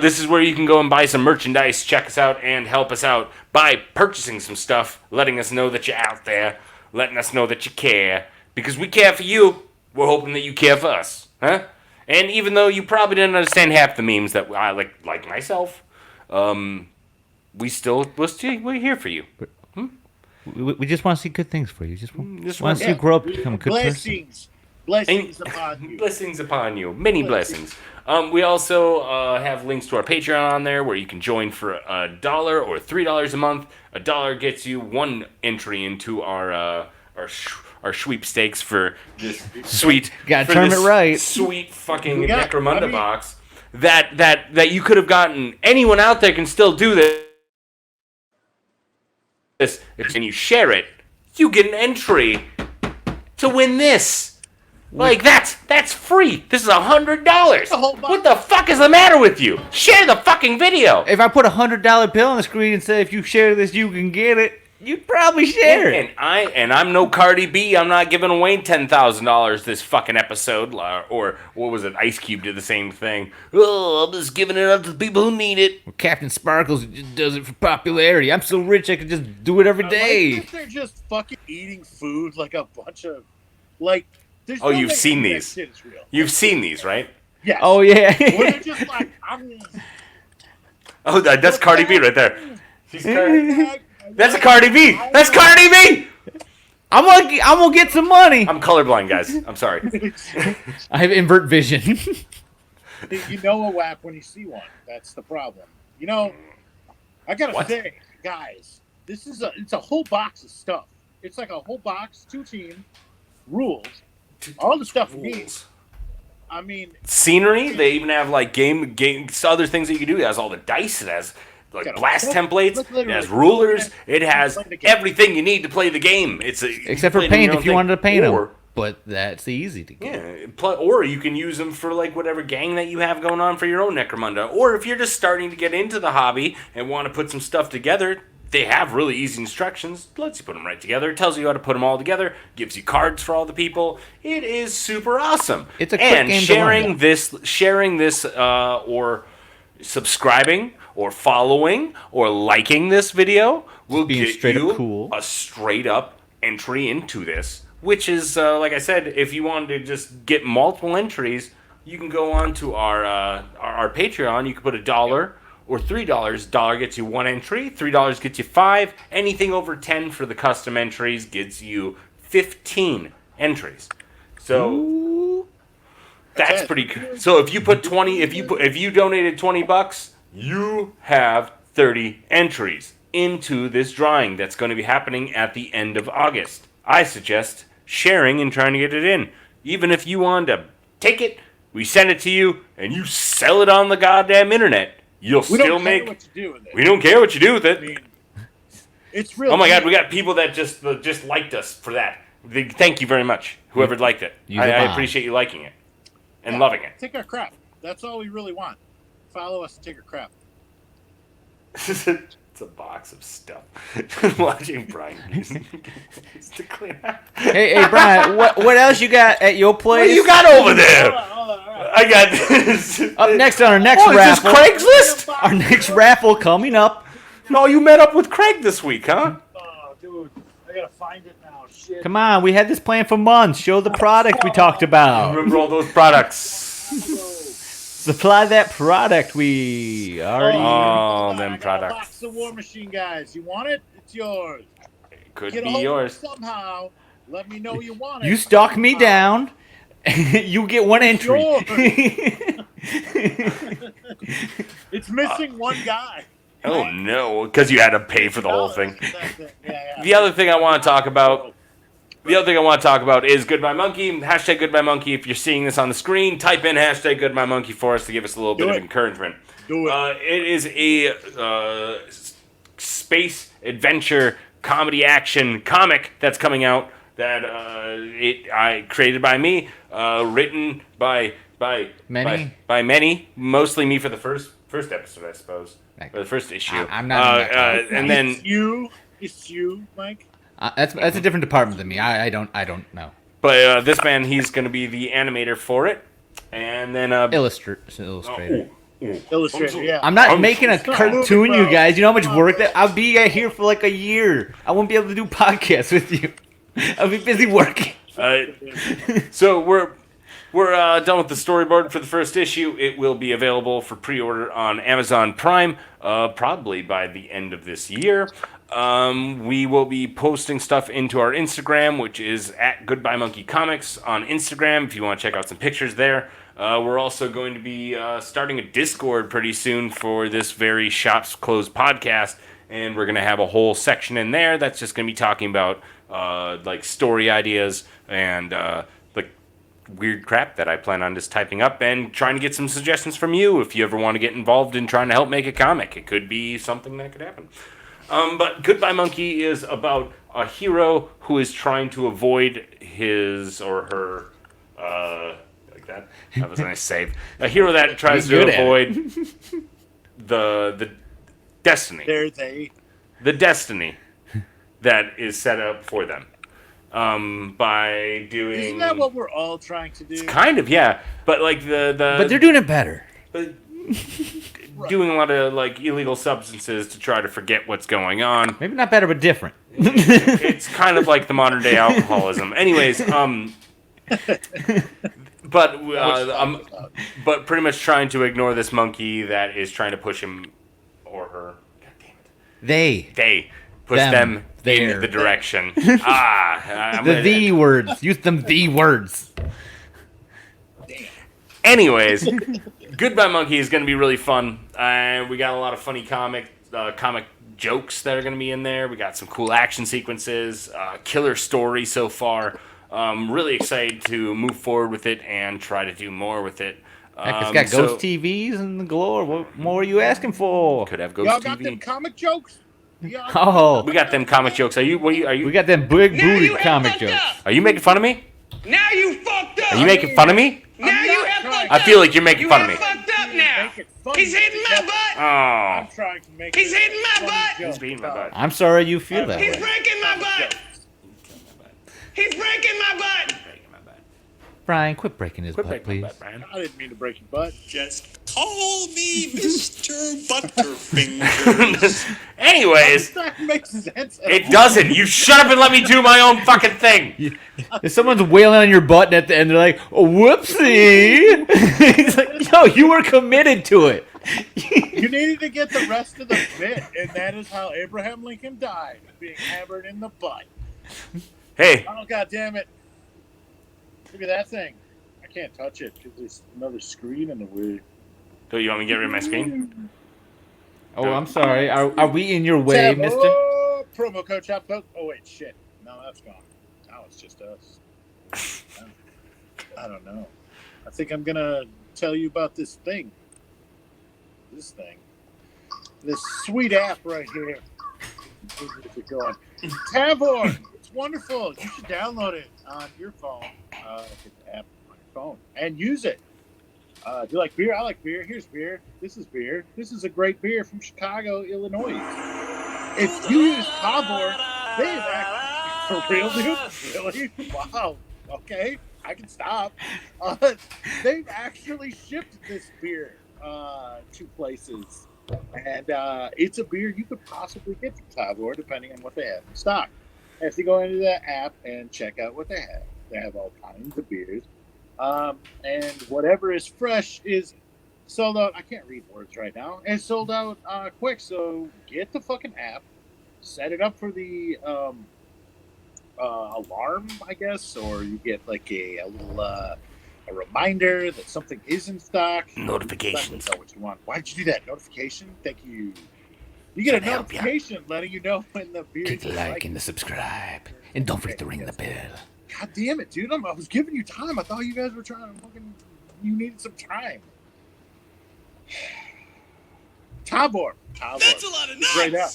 This is where you can go and buy some merchandise, check us out, and help us out by purchasing some stuff, letting us know that you're out there, letting us know that you care. Because we care for you, we're hoping that you care for us, huh? And even though you probably didn't understand half the memes that I like myself, we're here for you.
We just want to see good things for you. Just
Just
want to see you
Yeah.
grow up to become a good person.
Blessings upon you.
Blessings upon you. Many blessings. We also have links to our Patreon on there where you can join for $1 or $3 a month. $1 gets you one entry into our sweepstakes for this sweet.
Gotta
for
term
this
it right.
Sweet fucking
Yeah,
Necromunda
I mean-
box that you could have gotten. Anyone out there can still do this. And you share it, you get an entry to win this. Like that's free. This is $100.
whole box.
What the fuck is the matter with you? Share the fucking video.
If I put $100 bill on the screen and say, if you share this, you can get it, you'd probably share it.
And I'm no Cardi B. I'm not giving away $10,000 this fucking episode. Or what was it? Ice Cube did the same thing. Oh, I'm just giving it up to the people who need it.
Captain Sparkles just does it for popularity. I'm so rich I could just do it every
I
day.
like that they're just fucking eating food like a bunch of like. There's
Oh,
no
you've
way
seen
that
these.
shit is real.
You've seen these, right?
Yes.
Oh yeah.
Where they're just like,
Oh, that's Cardi B right there. She's Cardi. That's a
a
Cardi B. That's Cardi B.
I'm gonna get some money.
I'm colorblind, guys. I'm sorry.
I have invert vision.
You know a WAP when you see one. That's the problem. You know, I gotta
What?
say, guys, it's a whole box of stuff. It's like a whole box, 2-team rules, all the stuff we need.
Rules.
I mean,
Scenery. They even have like games, other things that you can do. It has all the dice. It has like
Got a-
blast
look,
templates.
look,
It
literally.
has rulers. It has
Play the game.
everything you need to play the game.
Except for paint if you wanted to paint them. But that's easy to get.
Yeah, or you can use them for like whatever gang that you have going on for your own Necromunda. Or if you're just starting to get into the hobby and want to put some stuff together, they have really easy instructions. Lets you put them right together. Tells you how to put them all together. Gives you cards for all the people. It is super awesome.
It's a quick
and
game to learn.
sharing this, or subscribing, or following, or liking this video will
being
get
straight up
you
cool.
a straight up entry into this. Which is, like I said, if you wanted to just get multiple entries, you can go on to our Patreon. You can put $1 or $3. $1 gets you one entry. $3 gets you 5. Anything over 10 for the custom entries gets you 15 entries. So that's pretty good. So if you put 20, if you donated $20, you have 30 entries into this drawing that's going to be happening at the end of August. I suggest sharing and trying to get it in. Even if you want to take it, we send it to you, and you sell it on the goddamn internet. You'll
we
still
don't care
make.
what you do with it.
We don't care what you do with
I
it.
mean, it's real.
Oh my god, we got people that just liked us for that. Thank you very much, whoever liked it.
You're the
I
bomb.
appreciate you liking it and loving it.
Take our crap. That's all we really want. Follow us and take our crap.
It's a box of stuff. Watching Brian to clean out.
Hey, Brian, what else you got at your
What
place?
do you got over there?
Hold on, all right.
I got this.
Up next on our next
Oh, is this
raffle.
Craigslist?
Our next raffle coming up.
No, you met up with Craig this week, huh?
Oh, dude, I gotta find it now. Shit.
Come on, we had this plan for months. Show the product we talked about.
Remember all those products?
Supply that product we already.
Oh,
I
them
got a
products.
box of War Machine, guys. You want it? It's yours.
It could
Get a
be
hold
yours.
of it somehow. Let me know you want it.
You stalk me down, you get one entry.
It's missing one guy.
Oh no, because you had to pay for the whole thing.
That's it. Yeah.
The other thing I want to talk about The other thing I want to talk about is Goodbye Monkey. Hashtag Goodbye Monkey. If you're seeing this on the screen, type in hashtag Goodbye Monkey for us to give us a little bit of encouragement.
Do it.
It is a space adventure comedy action comic that's coming out that I created by me, written by
Many?
by many, mostly me for the first episode, I suppose, or the first issue.
I'm not in that
and then
It's you, Mike.
That's a different department than me. I don't know.
but this man, he's going to be the animator for it, and then
Illustrator.
Illustrator, yeah.
I'm not making a
so
cartoon,
moving,
you
bro.
guys. You know how much
Come on,
work
bro.
that I'll be here for like a year. I won't be able to do podcasts with you. I'll be busy working.
So we're done with the storyboard for the first issue. It will be available for pre-order on Amazon Prime, probably by the end of this year. We will be posting stuff into our Instagram, which is at Goodbye Monkey Comics on Instagram. If you want to check out some pictures there. We're also going to be starting a Discord pretty soon for this very Shops Closed podcast, and we're going to have a whole section in there that's just going to be talking about like story ideas and like weird crap that I plan on just typing up and trying to get some suggestions from you if you ever want to get involved in trying to help make a comic. It could be something that could happen. But Goodbye Monkey is about a hero who is trying to avoid his or her like that. That was a nice save. A hero that tries
You're
to
good at
avoid the destiny.
There they.
The destiny that is set up for them. By doing
Isn't that what we're all trying to do?
kind of, yeah. But like
But they're doing it better.
but doing a lot of like illegal substances to try to forget what's going on.
Maybe not better, but different.
It's kind of like the modern day alcoholism. Anyways, but pretty much trying to ignore this monkey that is trying to push him or her. God damn it. They push them in
there.
the direction. I'm
The
gonna-
the words. Use them the words.
Anyways, Goodbye Monkey is going to be really fun. We got a lot of funny comic jokes that are going to be in there. We got some cool action sequences, killer story so far. Really excited to move forward with it and try to do more with it.
Heck, it's got ghost TVs and the galore. What more are you asking for?
Could have ghost
Y'all got them
TV.
comic jokes? Y'all
Oh,
We got them comic jokes. Are you
we got them big
Now
booty
you have
comic
fucked
jokes.
up.
are you making fun of me?
Now you fucked up.
Are you making fun of me?
Now you
not
have
trying-
fucked
I
up.
feel like you're making
You
fun of
have
me.
fucked up now.
make it funny.
He's hitting my butt.
Oh,
I'm trying to make
He's
it
hitting my
funny
butt.
joke,
he's beating my
dog.
butt.
I'm sorry you feel that
He's
way.
breaking my butt. He's breaking my butt.
Brian, quit breaking his
Quit
butt,
breaking my
please.
butt, Brian.
I didn't mean to break your butt.
Just call me Mr. Butterfingers.
Anyways,
That makes sense.
it doesn't. You shut up and let me do my own fucking thing.
If someone's wailing on your butt and at the end they're like, oh, whoopsie. He's like, yo, you were committed to it.
You needed to get the rest of the bit, and that is how Abraham Lincoln died, being hammered in the butt.
Hey,
Oh, God damn it. Look at that thing. I can't touch it because there's another screen in the way.
do you want me to get rid of my screen?
Oh, I'm sorry. Are we in your way,
Tab-
mister?
Oh, promo code Chop Coke. Oh, wait, shit. No, that's gone. Now it's just us. I don't know. I think I'm going to tell you about this thing. This thing. This sweet app right here. Where's it going? Tavor. It's wonderful. You should download it on your phone. Get the app on your phone and use it. Do you like beer? I like beer. Here's beer. This is beer. This is a great beer from Chicago, Illinois. If you use Tavor, they've actually, for real, dude? Really? Wow. Okay. I can stop. They've actually shipped this beer to places. And it's a beer you could possibly get from Tavor, depending on what they have in stock. You have to go into the app and check out what they have. They have all kinds of beers. And whatever is fresh is sold out. I can't read words right now. And sold out quick. So get the fucking app, set it up for the alarm, I guess, or you get like a little a reminder that something is in stock.
Notifications.
Let me know what you want. Why'd you do that? Notification? Thank you. You get a
Trying to help ya.
notification letting you know when the beer.
Click the like and the subscribe. And don't forget to ring the bell.
God damn it, dude! I was giving you time. I thought you guys were trying to fucking. You needed some time. Tabor.
That's a lot of
Straight up.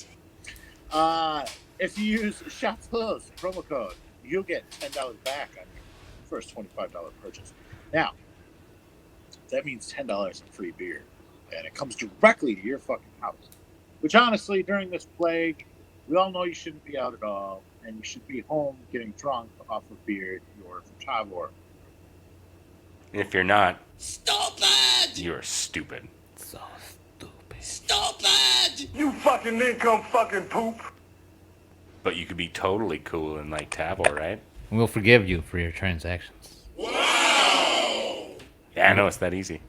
nuts.
If you use Chateau's promo code, you'll get $10 back on your first $25 purchase. Now, that means $10 in free beer, and it comes directly to your fucking house. Which, honestly, during this plague, we all know you shouldn't be out at all, and you should be home getting drunk off of beer you ordered from Tabor.
If you're not,
Stupid!
you're stupid.
So stupid.
Stupid!
You fucking income fucking poop.
But you could be totally cool and like Tabor, right?
We'll forgive you for your transactions.
Yeah, I know it's that easy.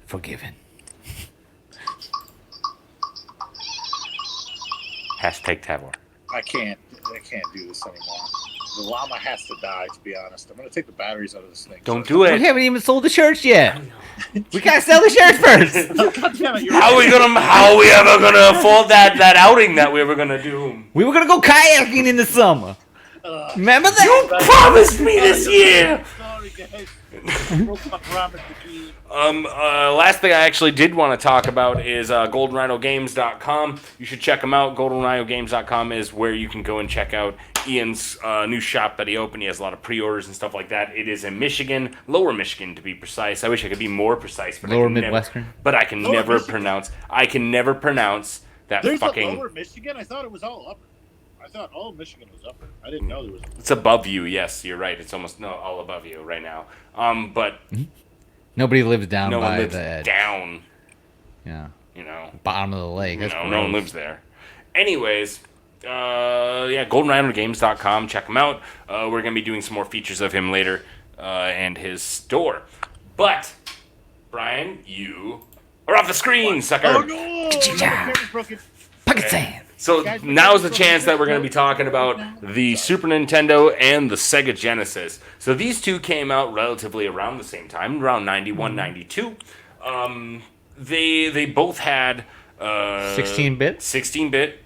Forgiven.
Hashtag Tabor.
I can't do this anymore. The llama has to die, to be honest. I'm going to take the batteries out of this thing.
Don't
So-
do
We
it.
haven't even sold the shirts yet. We gotta sell the shirts first.
God damn it, you're
How are we ever gonna afford that outing that we were gonna do?
We were gonna go kayaking in the summer. Remember that?
You promised me this year.
Sorry, guys. Broke my promise to keep.
Last thing I actually did want to talk about is GoldenRhinoGames.com. You should check them out. GoldenRhinoGames.com is where you can go and check out Ian's new shop that he opened. He has a lot of pre-orders and stuff like that. It is in Michigan, Lower Michigan to be precise. I wish I could be more precise, but
Lower
I can
Midwestern?
Never, but I can
Lower
never
Michigan.
pronounce. I can never pronounce that
There's
fucking.
a lower Michigan? I thought it was all upper. I thought all of Michigan was upper. I didn't know there was.
It's above you. Yes, you're right. It's almost all above you right now. But
Nobody lives down
no one
by
lives
the edge.
down.
Yeah.
You know.
Bottom of the lake. That's
No
gross.
one lives there. Anyways, GoldenRhinoGames.com. Check him out. We're going to be doing some more features of him later and his store. But, Brian, you are off the screen, sucker.
Oh no! The camera's broken.
Pocket sand.
So now's the chance that we're going to be talking about the Super Nintendo and the Sega Genesis. So these two came out relatively around the same time, around 91, 92. They both had
16-bit?
16-bit,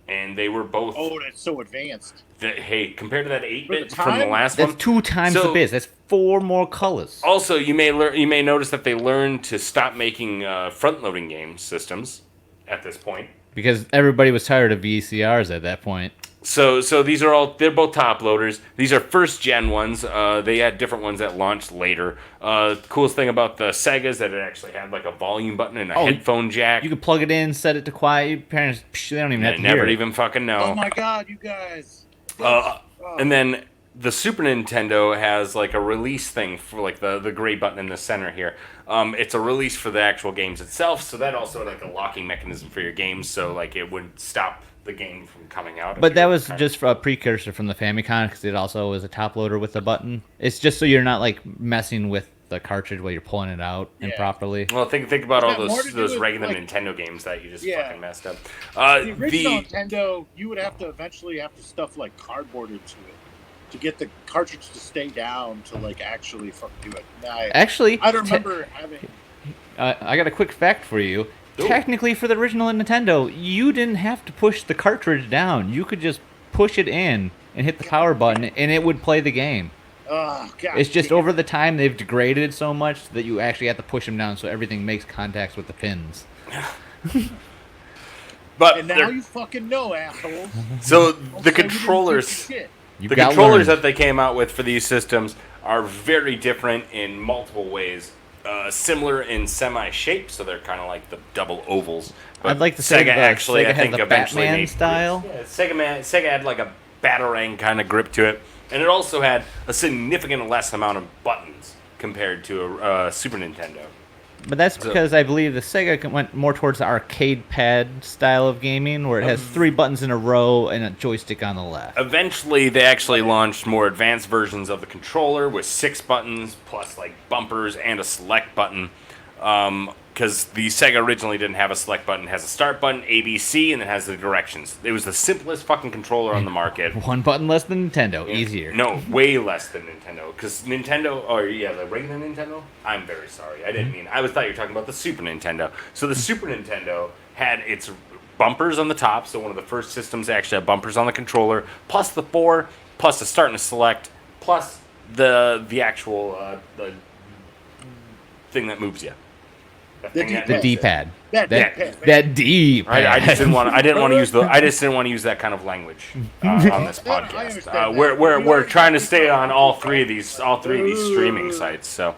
and they were both.
Oh, that's so advanced.
Hey, compared to that 8-bit
For the
from the
time?
last
That's
one.
2 times
So-
the bits. That's 4 more colors.
Also, you may notice that they learned to stop making front-loading game systems at this point.
Because everybody was tired of VCRs at that point.
So they're both top loaders. These are first gen ones. They had different ones that launched later. Coolest thing about the Segas that it actually had like a volume button and a
Oh,
headphone jack.
You could plug it in, set it to quiet. Your parents, they don't even have
They
to hear
never
it.
even fucking know.
Oh my god, you guys.
And then the Super Nintendo has like a release thing for like the gray button in the center here. It's a release for the actual games itself, so that also had like a locking mechanism for your games, so like it would stop the game from coming out. if
But
you
that
were
was
trying-
just a precursor from the Famicom because it also was a top loader with a button. It's just so you're not like messing with the cartridge while you're pulling it out
Yeah.
improperly.
Well, think about all
It's got more to
those
do
those
with,
regular
like-
Nintendo games that you just
Yeah.
fucking messed up.
The original Nintendo, you would have to eventually have to stuff like cardboard into it to get the cartridge to stay down to like actually fucking do it. Now,
Actually,
I don't remember having.
I got a quick fact for you.
Ooh.
Technically, for the original Nintendo, you didn't have to push the cartridge down. You could just push it in and hit the power button, and it would play the game.
Oh god.
It's just
damn.
over the time they've degraded so much that you actually have to push them down so everything makes contacts with the pins.
But
And now you fucking know, assholes.
so
Don't
the
say we didn't
controllers.
teach you shit.
You
The
got
controllers
learned.
that they came out with for these systems are very different in multiple ways. Similar in semi-shape, so they're kind of like the double ovals. But
I'd like to say
Sega
that
actually,
Sega
I
had
think
the
eventually
Batman
made
style.
Yeah, Sega had like a batarang kind of grip to it, and it also had a significant less amount of buttons compared to a Super Nintendo.
But that's
So-
because I believe the Sega went more towards the arcade pad style of gaming, where it has 3 buttons in a row and a joystick on the left.
Eventually, they actually launched more advanced versions of the controller with 6 buttons, plus like bumpers and a select button. Because the Sega originally didn't have a select button. It has a start button, ABC, and it has the directions. It was the simplest fucking controller on the market.
1 button less than Nintendo, easier.
No, way less than Nintendo. Because Nintendo, or yeah, the regular Nintendo? I'm very sorry. I didn't mean, thought you were talking about the Super Nintendo. So the Super Nintendo had its bumpers on the top. So one of the first systems to actually have bumpers on the controller, plus the 4, plus the starting to select, plus the actual the thing that moves you. That
The
thing that-
The
D-pad.
D-pad.
That
Yeah.
D-pad, man.
That D-pad.
I just didn't want. I didn't want to use the. I just didn't want to use that kind of language on this
Yeah, I
podcast.
understand that.
We're trying to stay on all three of these streaming sites. So,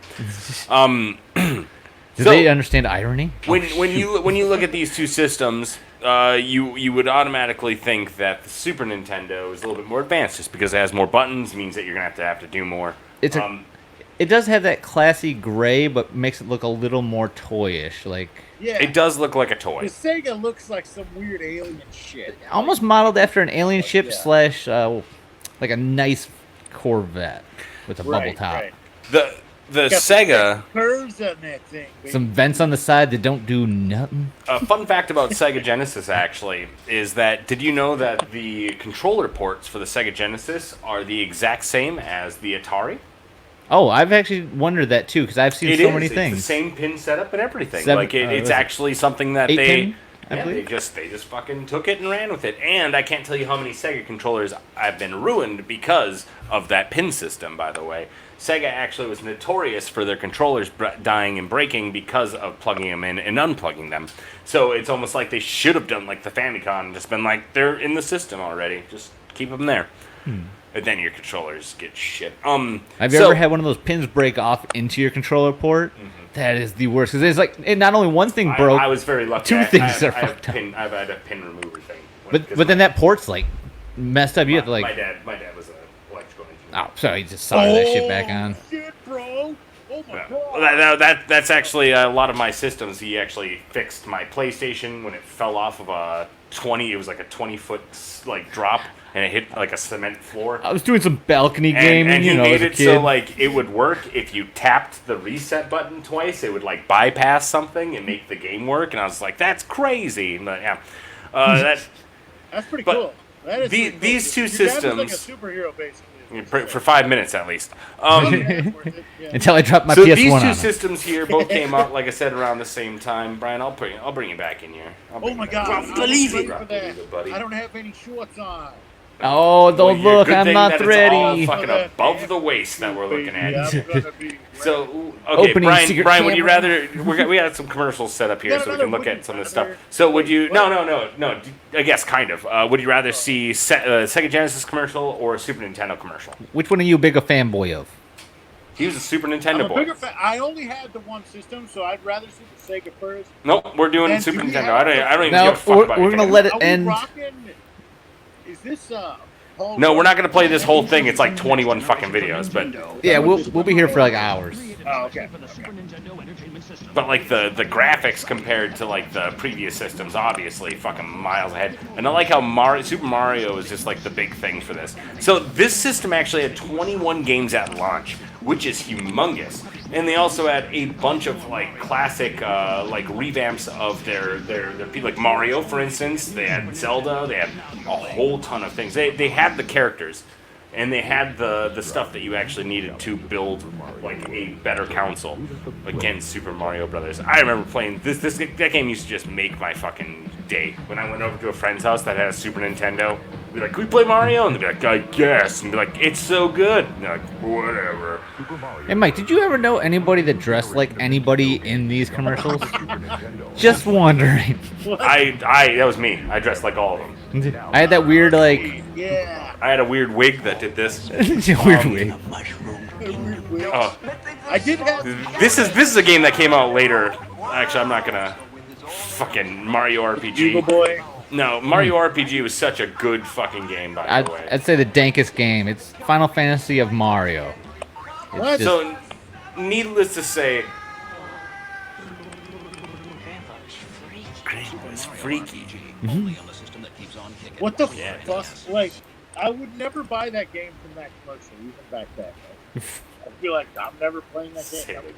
Do
so-
they understand irony?
when you look at these two systems, you would automatically think that the Super Nintendo is a little bit more advanced, just because it has more buttons means that you're gonna have to do more.
It's it does have that classy gray, but makes it look a little more toyish, like
Yeah.
it does look like a
The
toy.
Sega looks like some weird alien shit.
almost modeled after an alien ship
Yeah.
slash like a nice Corvette with a bubble
Right,
top.
right.
The
Got
Sega.
curves on that thing. Baby.
Some vents on the side that don't do nothing.
A fun fact about Sega Genesis actually is that did you know that the controller ports for the Sega Genesis are the exact same as the Atari?
Oh, I've actually wondered that too because I've seen
It
so
is.
many
It's
things.
the same pin setup and everything.
Seven-
like it's
was it
actually something that
8
they
pin, I
yeah,
believe?
they just fucking took it and ran with it. And I can't tell you how many Sega controllers have been ruined because of that pin system. By the way, Sega actually was notorious for their controllers dying and breaking because of plugging them in and unplugging them. So it's almost like they should have done like the Famicom and just been like, they're in the system already. Just keep them there. And then your controllers get shit.
Have you ever had one of those pins break off into your controller port? That is the worst because it's like not only one thing broke,
I was very lucky.
two
I-
things
I,
are
I have
fucked up.
I've had a pin remover thing.
but then that port's like messed up. You have to
my
like
dad was an electrical engineer.
oh, so he just soldered that shit back on.
Shit, bro. Oh my
Yeah.
god.
Well, that's actually a lot of my systems. He actually fixed my PlayStation when it fell off of a 20. It was like a 20-foot like drop, and it hit like a cement floor.
I was doing some balcony gaming,
And
you
he
know,
made
as a
it
kid.
so like it would work if you tapped the reset button twice. It would like bypass something and make the game work. And I was like, that's crazy. But yeah,
That's pretty
But
cool. That is pretty cool.
these two
Your dad was
systems-
like a superhero, basically.
for 5 minutes at least.
Oh, yeah, that's worth it, yeah.
Until I dropped my
So
PS1
these
on
two
him.
systems here both came out, like I said, around the same time. Brian, I'll bring you back in here. I'll
Oh
bring
my
you back
god.
in.
I'm
Believe
ready
it.
for
Believe
that.
it, buddy.
I don't have any shorts on.
Oh,
Well,
don't
you're-
look!
good
I'm
thing
not
that it's all
ready.
fucking
Oh,
above
damn.
the waist that we're looking
Baby,
at.
I'm gonna be
So,
ready.
okay,
Opening
Brian,
secret
Brian, would you
camera.
rather? We got some commercials set up here,
Yeah,
so we
another
can look
wooden
at some of this
brother.
stuff. So, would you?
Wait,
No. I guess kind of. Would you rather see Sega Genesis commercial or a Super Nintendo commercial?
Which one are you a bigger fanboy of?
He was a Super
I'm
Nintendo
a
boy.
bigger fan. I only had the one system, so I'd rather see the Sega first.
Nope, we're doing
And
Super
do we
Nintendo.
have
I don't even
No,
give a fuck
we're
about
gonna
anything.
let it
Are we
end.
rocking? Is this Paul
No, we're
Rudd?
not gonna play this whole thing. It's like 21 fucking videos, but
Yeah, we'll be here for like hours.
Oh, okay.
But like the graphics compared to like the previous systems, obviously fucking miles ahead. And I like how Super Mario is just like the big thing for this. So this system actually had 21 games at launch, which is humongous. And they also had a bunch of like classic like revamps of their like Mario, for instance. They had Zelda. They had a whole ton of things. They had the characters. And they had the stuff that you actually needed to build like a better console against Super Mario Brothers. I remember playing that game used to just make my fucking day. When I went over to a friend's house that had a Super Nintendo, we'd be like, "Can we play Mario?" And they'd be like, "I guess." And be like, "It's so good." And they're like, "Whatever."
Hey Mike, did you ever know anybody that dressed like anybody in these commercials? Just wondering.
That was me. I dressed like all of them.
I had that weird like
Yeah.
I had a weird wig that did this.
weird wig.
Oh,
I did have.
this is a game that came out later. Actually, I'm not gonna. Fucking Mario RPG.
Eagle Boy.
No, Mario RPG was such a good fucking game, by the way.
I'd say the dankest game. It's Final Fantasy of Mario.
What?
just-
So, needless to say, it was freaky.
What the
Yeah.
fuck? Like, I would never buy that game from that commercial, even back then. I'd be like, I'm never playing that game. That was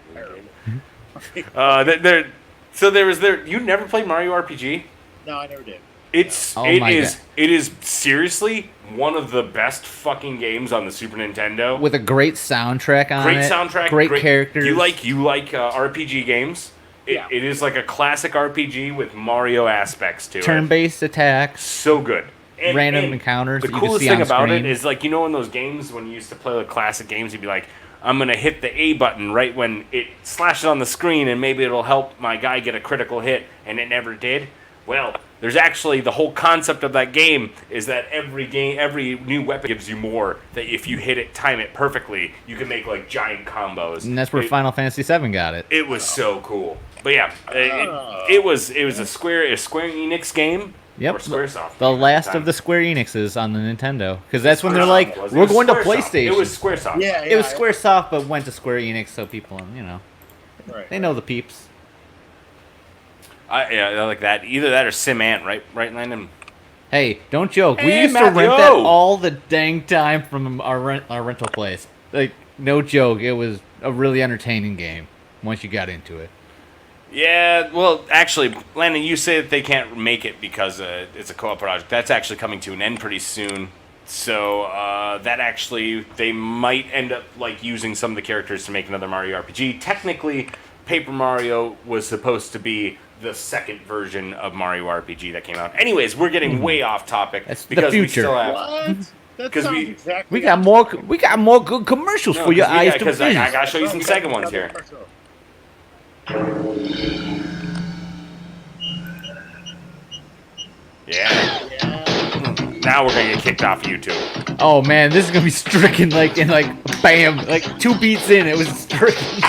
terrible.
So there was you never played Mario RPG?
No, I never did.
Oh my
it is seriously one of the best fucking games on the Super Nintendo.
With a great soundtrack on
Great
it.
soundtrack,
Great characters.
You like RPG games? It is like a classic RPG with Mario aspects to it.
Turn-based attacks.
So good.
Random encounters
The
that you can
coolest
see
thing
on
about
screen.
it is, like, you know, in those games when you used to play the classic games, you'd be like, I'm gonna hit the A button right when it slashes on the screen, and maybe it'll help my guy get a critical hit, and it never did. Well, there's actually the whole concept of that game is that every new weapon gives you more. That if you hit it, time it perfectly, you can make like giant combos.
And that's where Final Fantasy VII got it.
It was so cool. But yeah, it was a Square Enix game.
Yep.
Or Squaresoft.
The last
Time.
of the Square Enixes on the Nintendo. Because that's when they're
Squaresoft
like,
was. It
we're
was
going to
Squaresoft.
PlayStation.
It was Squaresoft.
Yeah,
It was Squaresoft, but went to Square Enix, so people, you know,
Right.
they know the peeps.
I like that. Either that or SimAnt, right, Landon?
Hey, don't joke. We
Hey,
used
Matt,
to rent
yo!
that all the dang time from our rental place. Like, no joke. It was a really entertaining game once you got into it.
Yeah, well, actually, Landon, you say that they can't make it because it's a co-op project. That's actually coming to an end pretty soon. So that actually, they might end up like using some of the characters to make another Mario RPG. Technically, Paper Mario was supposed to be the second version of Mario RPG that came out. Anyways, we're getting way off topic
That's the
because we
future.
still have.
What? That
'Cause
sounds
we-
exactly.
We got more good commercials for your eyes to
because I
visit.
gotta show you some Sega ones here. Yeah. Now we're gonna get kicked off YouTube.
Oh man, this is gonna be stricken like in like bam, like 2 beats in, it was stricken.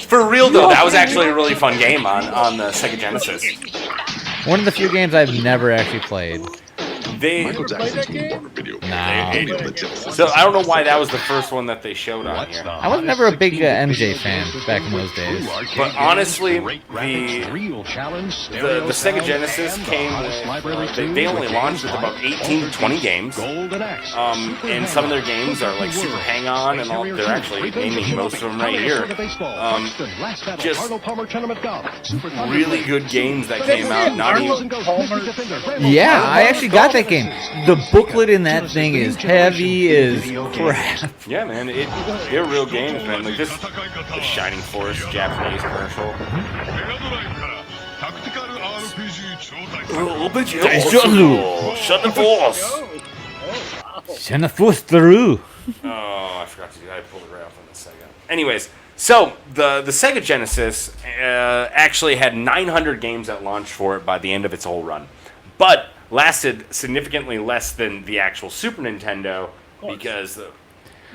For real though, that was actually a really fun game on the Sega Genesis.
One of the few games I've never actually played.
They
Ever played that game?
Nah.
so I don't know why that was the first one that they showed on here.
I was never a big MJ fan back in those days.
But honestly, the Sega Genesis came with they only launched with about 18 to 20 games. And some of their games are like Super Hang On and all. They're actually naming most of them right here. Just really good games that came out. Not even.
Yeah, I actually got that game. The booklet in that thing is heavy as crap.
Yeah, man, they're real games, man. Like this, the Shining Force Japanese commercial. Shut the force.
Send the force through.
Oh, I forgot to do that. I pulled it right off on the Sega. Anyways, so the Sega Genesis actually had 900 games that launched for it by the end of its whole run, but lasted significantly less than the actual Super Nintendo because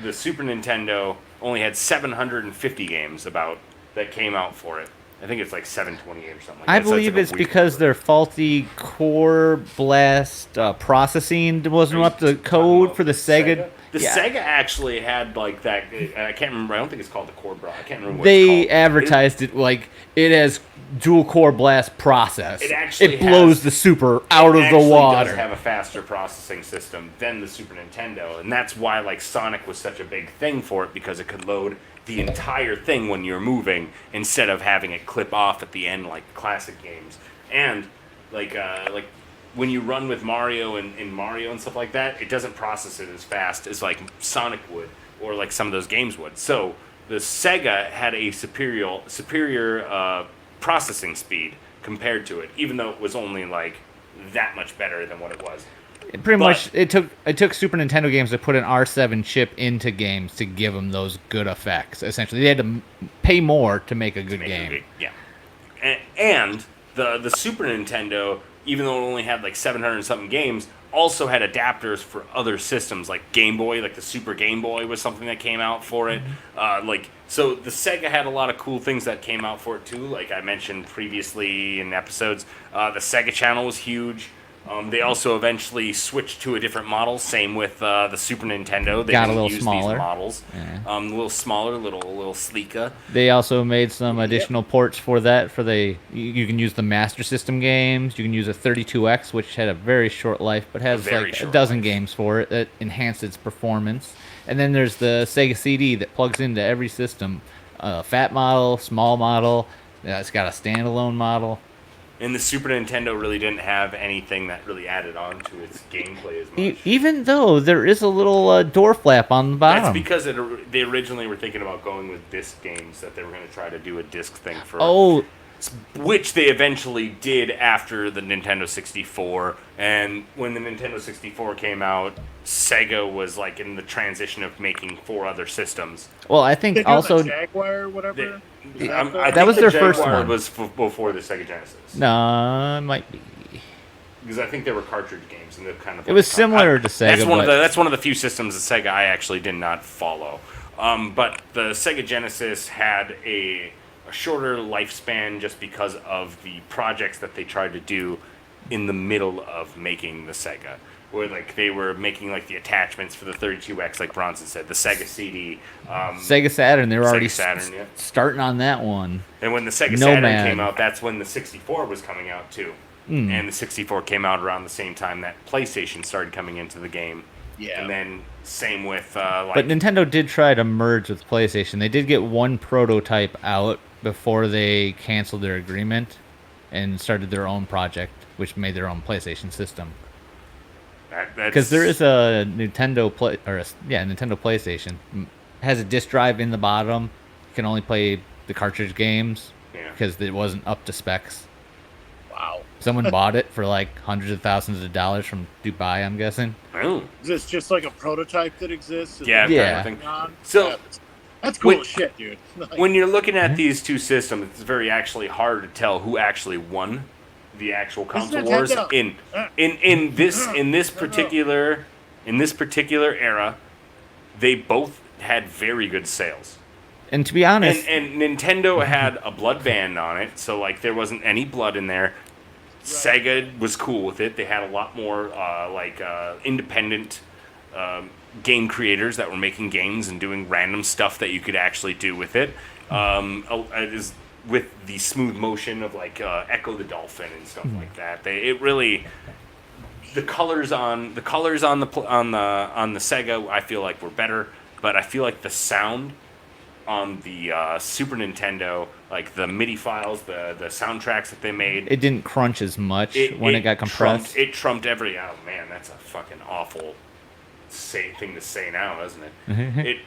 the Super Nintendo only had 750 games that came out for it. I think it's like 728 or something like that.
I
So
believe
like a
it's
weird
because
number.
their faulty core blast processing wasn't up to code for the Sega.
The
Yeah.
Sega actually had like that. I can't remember. I don't think it's called the Core Bra. I can't remember what
They
it's called.
advertised it like it has dual core blast process.
It actually
blows
has-
the Super out of the
Actually
water.
does have a faster processing system than the Super Nintendo, and that's why like Sonic was such a big thing for it because it could load the entire thing when you're moving instead of having it clip off at the end like classic games. And like when you run with Mario and Mario and stuff like that, it doesn't process it as fast as like Sonic would or like some of those games would. So the Sega had a superior processing speed compared to it, even though it was only like that much better than what it was.
Pretty
but-
much, it took Super Nintendo games to put an R7 chip into games to give them those good effects. Essentially, they had to pay more to make a good game.
Yeah. And the Super Nintendo, even though it only had like 700 and something games, also had adapters for other systems like Game Boy, like the Super Game Boy was something that came out for it. So the Sega had a lot of cool things that came out for it too. Like I mentioned previously in episodes, the Sega Channel was huge. They also eventually switched to a different model. Same with the Super Nintendo. They
Got a
didn't
little
use
smaller.
These models.
Yeah.
A little smaller, a little sleeker.
They also made some additional ports for that. You can use the Master System games. You can use a 32X, which had a very short life, but has
very
like a
short
dozen
life.
games for it that enhance its performance. And then there's the Sega CD that plugs into every system. Fat model, small model. It's got a standalone model.
And the Super Nintendo really didn't have anything that really added on to its gameplay as much.
Even though there is a little door flap on the bottom.
That's because they originally were thinking about going with disc games, that they were going to try to do a disc thing for.
Oh,
Which they eventually did after the Nintendo 64. And when the Nintendo 64 came out, Sega was like in the transition of making 4 other systems.
well, I think
They do
also
the Jaguar or whatever.
They-
Is
I
the-
think
That was
the
their first
Jaguar
one.
was before the Sega Genesis.
no, it might be.
Because I think they were cartridge games, and they're kind of.
It was similar to Sega, but-
That's one of the few systems of Sega I actually did not follow. But the Sega Genesis had a shorter lifespan just because of the projects that they tried to do in the middle of making the Sega. Where like they were making like the attachments for the 32X, like Bronson said, the Sega CD.
Sega Saturn, they were
Sega
already
Saturn, yeah.
starting on that one.
And when the Sega
Nomad.
Saturn came out, that's when the 64 was coming out too. And the 64 came out around the same time that PlayStation started coming into the game.
Yeah.
And then same with
But Nintendo did try to merge with PlayStation. They did get one prototype out before they canceled their agreement and started their own project, which made their own PlayStation system. Because there is a Nintendo Nintendo PlayStation has a disc drive in the bottom. You can only play the cartridge games
Yeah.
because it wasn't up to specs.
Wow.
Someone bought it for like hundreds of thousands of dollars from Dubai, I'm guessing.
Oh.
Is this just like a prototype that exists? Is
Yeah,
that
Yeah.
I think.
on?
So-
Yeah, that's cool
When-
as shit, dude. Like,
When you're looking at these two systems, it's very actually hard to tell who actually won the actual console wars
Nintendo.
in this particular era. They both had very good sales.
And to be honest,
And Nintendo had a blood ban on it, so like there wasn't any blood in there. Sega was cool with it. They had a lot more independent game creators that were making games and doing random stuff that you could actually do with it. It is with the smooth motion of like Echo the Dolphin and stuff like that. The colors on the Sega I feel like were better, but I feel like the sound on the Super Nintendo, like the MIDI files, the soundtracks that they made,
it didn't crunch as much when it got compressed.
It trumped every. Oh man, that's a fucking awful thing to say now, isn't it? It.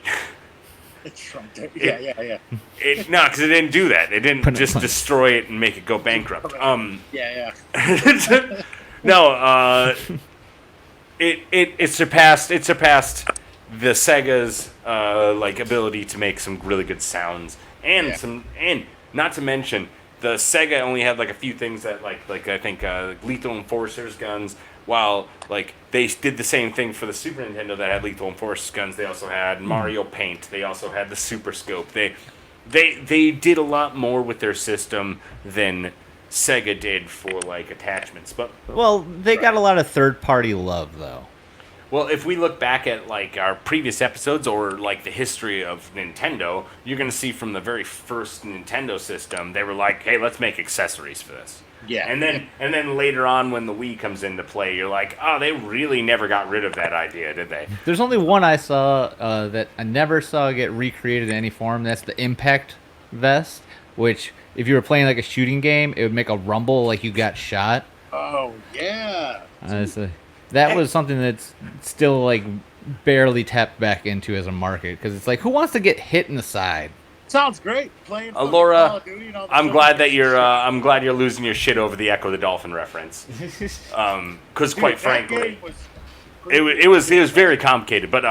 it's from there. Yeah.
No, because it didn't do that. It didn't
Put it
just
on.
destroy it and make it go bankrupt.
Yeah.
No, it surpassed the Sega's ability to make some really good sounds and not to mention the Sega only had like a few things that like I think Lethal Enforcer's guns. While like they did the same thing for the Super Nintendo that had Lethal Enforcer's guns, they also had Mario Paint. They also had the Super Scope. They did a lot more with their system than Sega did for like attachments. But
Well, they got a lot of third-party love, though.
well, if we look back at like our previous episodes or like the history of Nintendo, you're gonna see from the very first Nintendo system, they were like, "Hey, let's make accessories for this."
Yeah.
And then later on, when the Wii comes into play, you're like, "Oh, they really never got rid of that idea, did they?"
There's only one I saw that I never saw get recreated in any form. That's the Impact Vest, which if you were playing like a shooting game, it would make a rumble like you got shot.
Oh yeah.
That was something that's still like barely tapped back into as a market because it's like, who wants to get hit in the side?
Sounds great. Playing fucking
Laura,
Call of Duty and all the
I'm
stuff
glad
like
that I'm glad you're losing your shit over the Echo the Dolphin reference. Because
Dude,
quite
that
frankly,
game was
it was very complicated. But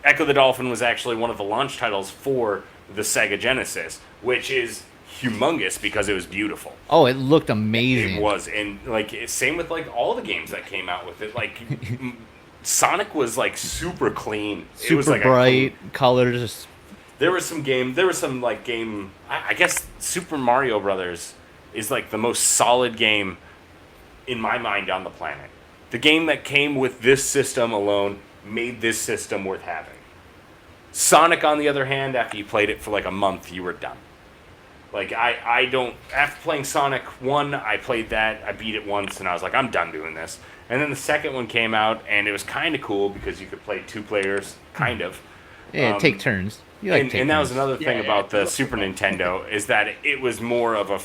Echo the Dolphin was actually one of the launch titles for the Sega Genesis, which is humongous because it was beautiful.
Oh, it looked amazing.
It was, and like same with like all the games that came out with it. Like Sonic was like super clean. It was
Super
like a
bright colors.
There was some game. I guess Super Mario Brothers is like the most solid game in my mind on the planet. The game that came with this system alone made this system worth having. Sonic, on the other hand, after you played it for like a month, you were done. Like I don't. After playing Sonic 1, I played that. I beat it once, and I was like, I'm done doing this. And then the second one came out, and it was kind of cool because you could play 2 players, kind of.
Yeah, take turns. You like
And
take
that was
turns.
another thing
Yeah,
about the
yeah.
Super Nintendo is that it was more of a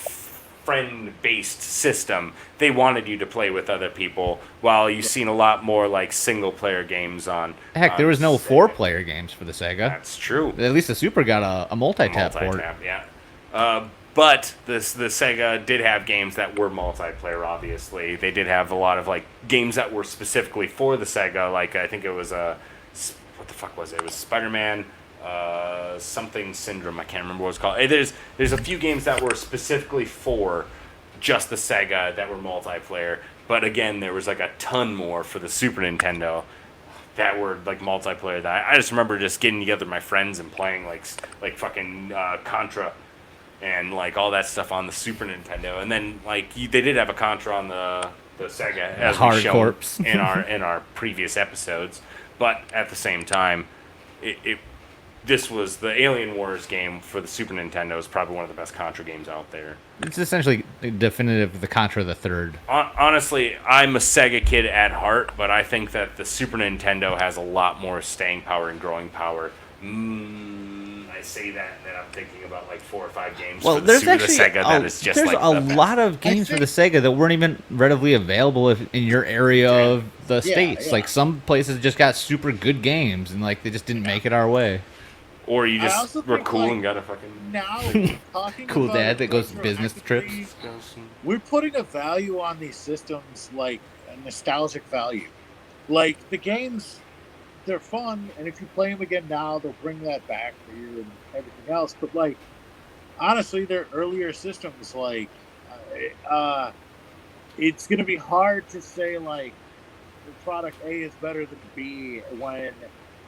friend-based system. They wanted you to play with other people, while you've seen a lot more like single-player games on.
Heck, there
on
was no
Sega.
4-player games for the Sega.
That's true.
At least the Super got a multi-tap port.
Multi-tap, yeah. But the Sega did have games that were multiplayer. Obviously, they did have a lot of like games that were specifically for the Sega. Like I think it was what the fuck was it? It was Spider-Man, something Syndrome. I can't remember what it's called. There's a few games that were specifically for just the Sega that were multiplayer. But again, there was like a ton more for the Super Nintendo that were like multiplayer. That I just remember just getting together with my friends and playing like fucking Contra. And like all that stuff on the Super Nintendo, and then like they did have a Contra on the Sega as
Hard
we shown
Corps.
in our previous episodes. But at the same time, this was the Alien Wars game for the Super Nintendo is probably one of the best Contra games out there.
It's essentially definitive the Contra the Third.
Honestly, I'm a Sega kid at heart, but I think that the Super Nintendo has a lot more staying power and growing power. I say that I'm thinking about like 4 or 5 games
Well,
for the
there's
Super
actually
Sega that is just
there's
like
a
the best.
lot of games for the Sega that weren't even readily available in your area of the states.
yeah.
Like some places just got super good games and like they just didn't make it our way.
Or you
I
just
also
were
think,
cool
like,
and got a fucking
Now, talking
Cool
about
dad
it
that goes business trips.
retroactively, we're putting a value on these systems, like a nostalgic value. Like the games, they're fun, and if you play them again now, they'll bring that back for you and everything else. But like, honestly, their earlier systems, like, it's gonna be hard to say like the product A is better than B when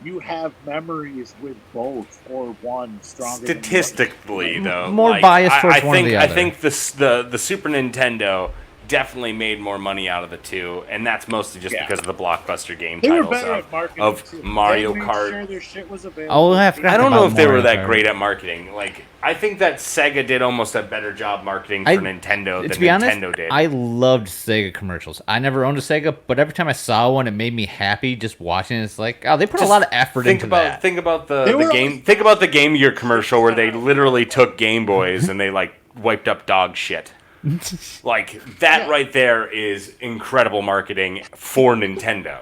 you have memories with both or one stronger. than the other.
statistically though.
More
like,
biased towards
I
one or
think
the
I
other.
think the Super Nintendo definitely made more money out of the two, and that's mostly just
Yeah.
because of the blockbuster game
They were
titles
better at marketing
of
too.
Mario
They made
Kart.
Sure their shit was available.
Oh, I forgot
I don't know
about
if they were
Mario
that
Kart.
great at marketing. Like, I think that Sega did almost a better job marketing for Nintendo
To
than
be honest,
Nintendo did.
I loved Sega commercials. I never owned a Sega, but every time I saw one, it made me happy just watching it. It's like, oh, they put a lot of effort
think
into
about
that.
think about
They
the
were
game.
always-
Think about the Game Gear commercial where they literally took Game Boys and they like wiped up dog shit. Like that
Yeah.
right there is incredible marketing for Nintendo.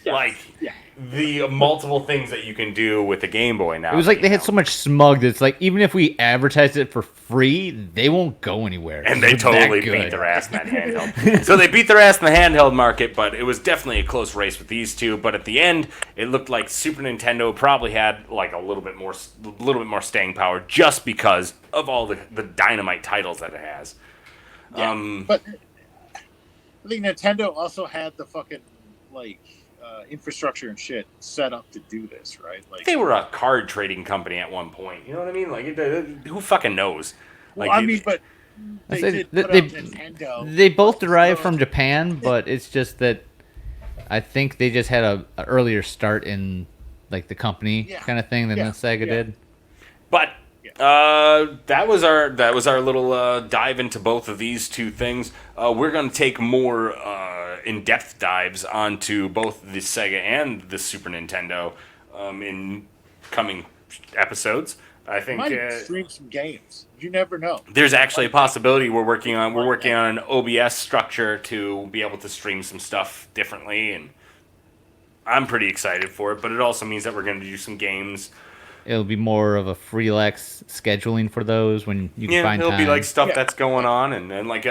Like
Yeah.
the multiple things that you can do with the Game Boy now.
It was like they had so much smug that it's like, even if we advertised it for free, they won't go anywhere.
And they
It's that
totally
good.
beat their ass in that handheld. So they beat their ass in the handheld market, but it was definitely a close race with these two. But at the end, it looked like Super Nintendo probably had like a little bit more staying power, just because of all the dynamite titles that it has.
But I think Nintendo also had the fucking like infrastructure and shit set up to do this, right? Like,
They were a card trading company at one point. You know what I mean? Like, who fucking knows?
well,
Like,
I mean, but they
said
did
that
put
they-
out Nintendo.
They both derive
So-
from Japan, but it's just that I think they just had a earlier start in like the company
Yeah.
kind of thing than
Yeah.
the Sega
Yeah.
did.
But that was our little dive into both of these two things. We're going to take more in-depth dives onto both the Sega and the Super Nintendo in coming episodes. I think
Might even stream some games. You never know.
there's actually a possibility we're working on an OBS structure to be able to stream some stuff differently, and I'm pretty excited for it. But it also means that we're going to do some games.
It'll be more of a relax scheduling for those when you can
Yeah,
find
it'll
time.
be like stuff
Yeah.
that's going on, and like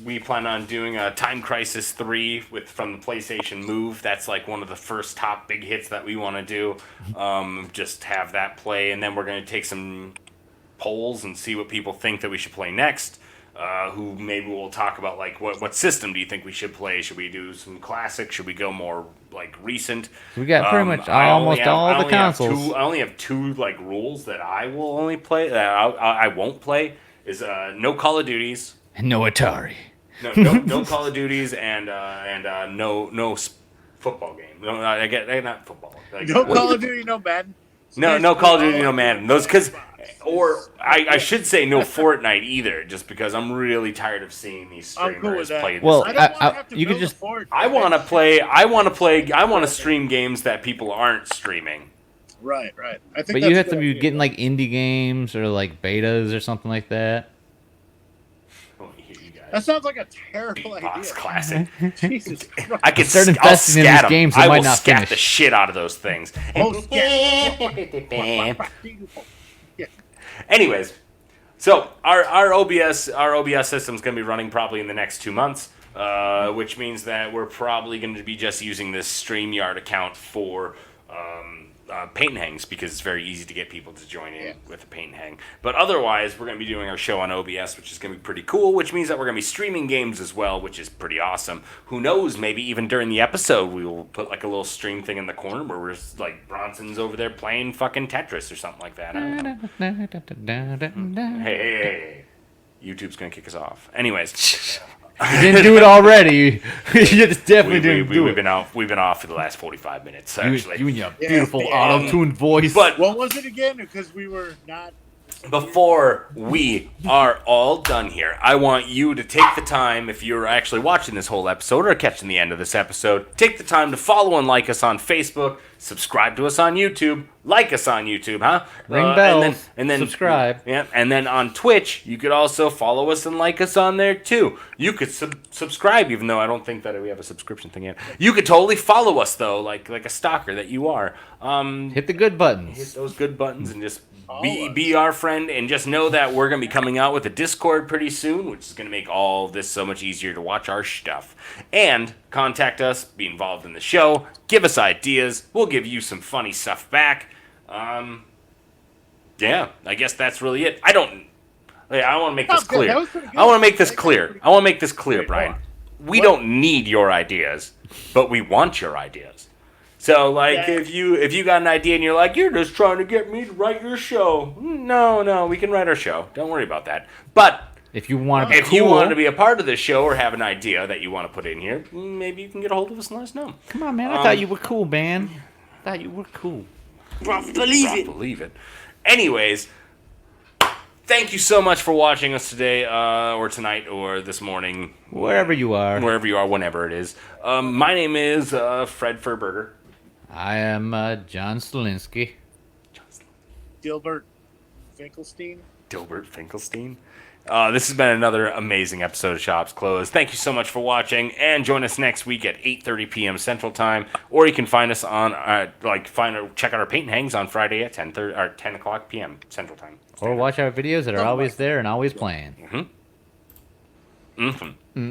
we plan on doing a Time Crisis 3 from the PlayStation Move. That's like one of the first top big hits that we want to do. Just have that play, and then we're going to take some polls and see what people think that we should play next. Who maybe we'll talk about like what system do you think we should play? Should we do some classic? Should we go more like recent?
We got pretty much
I only
almost
have-
all
I
the
only have
consoles.
I only have two like rules that I will only play that I won't play is no Call of Duties,
And no Atari.
no Call of Duties, and no football game. No, I get not football. Like,
No Call of Duty, no Madden.
no Call of Duty, no Madden. Those because. Or I should say no Fortnite either, just because I'm really tired of seeing these
I'm cool with
streamers
that.
play this.
Well,
I don't want to have to
you could
build
just-
a fort.
I want to play. I want to stream games that people aren't streaming.
Right. I think
But
that's
you
a
have to
good
be
idea.
getting like indie games or like betas or something like that.
That sounds like a terrible idea.
Box classic.
Jesus Christ.
I could
Start
I'll
investing in
scat
these
'em.
games, they
I
might
will
not
scat
finish.
the shit out of those things.
Oh, scat.
Anyways, so our OBS system's gonna be running probably in the next 2 months, which means that we're probably going to be just using this StreamYard account for paint and hangs because it's very easy to get people to join in with a paint and hang. But otherwise, we're going to be doing our show on OBS, which is going to be pretty cool, which means that we're going to be streaming games as well, which is pretty awesome. Who knows, maybe even during the episode, we will put like a little stream thing in the corner where we're like Bronson's over there playing fucking Tetris or something like that. I don't know. Hey. YouTube's going to kick us off. Anyways.
You didn't do it already. You just definitely didn't do
we've
it.
been off. We've been off for the last 45 minutes, actually.
You and your beautiful
Yeah.
auto-tuned voice.
But
What was it again? Because we were not.
before we are all done here, I want you to take the time, if you're actually watching this whole episode or catching the end of this episode, take the time to follow and like us on Facebook, subscribe to us on YouTube, like us on YouTube, huh?
Ring bells,
and then
subscribe.
Yeah, and then on Twitch, you could also follow us and like us on there too. You could subscribe, even though I don't think that we have a subscription thing yet. You could totally follow us though, like a stalker that you are.
Hit the good buttons.
Hit those good buttons and just
Follow us.
be our friend, and just know that we're going to be coming out with a Discord pretty soon, which is going to make all this so much easier to watch our stuff. And contact us, be involved in the show, give us ideas, we'll give you some funny stuff back. Yeah, I guess that's really it. I want to make this
Oh, good.
clear.
That was pretty good.
I want to make this
That was
clear.
pretty
I want to make this clear,
Wait,
Brian.
what?
We
What?
don't need your ideas, but we want your ideas. So, like,
Yeah.
if you got an idea and you're like, you're just trying to get me to write your show. No, we can write our show. Don't worry about that. But
If you want to be
if
cool,
you want to be a part of this show or have an idea that you want to put in here, maybe you can get a hold of us and let us know.
come on, man. I thought you were cool, man. I thought you were cool.
Bro, believe it.
Believe it. Anyways, thank you so much for watching us today, or tonight, or this morning,
Wherever you are.
wherever you are, whenever it is. My name is Fred Furberger.
I am John Stalinsky.
Gilbert Finkelstein.
Dilbert Finkelstein. This has been another amazing episode of Shops Closed. Thank you so much for watching, and join us next week at 8:30 p.m. Central Time, or you can find us on check out our paint and hangs on Friday at 10:30 or 10 o'clock p.m. Central Time.
Or watch our videos that are always there and always playing.
Mm-hmm.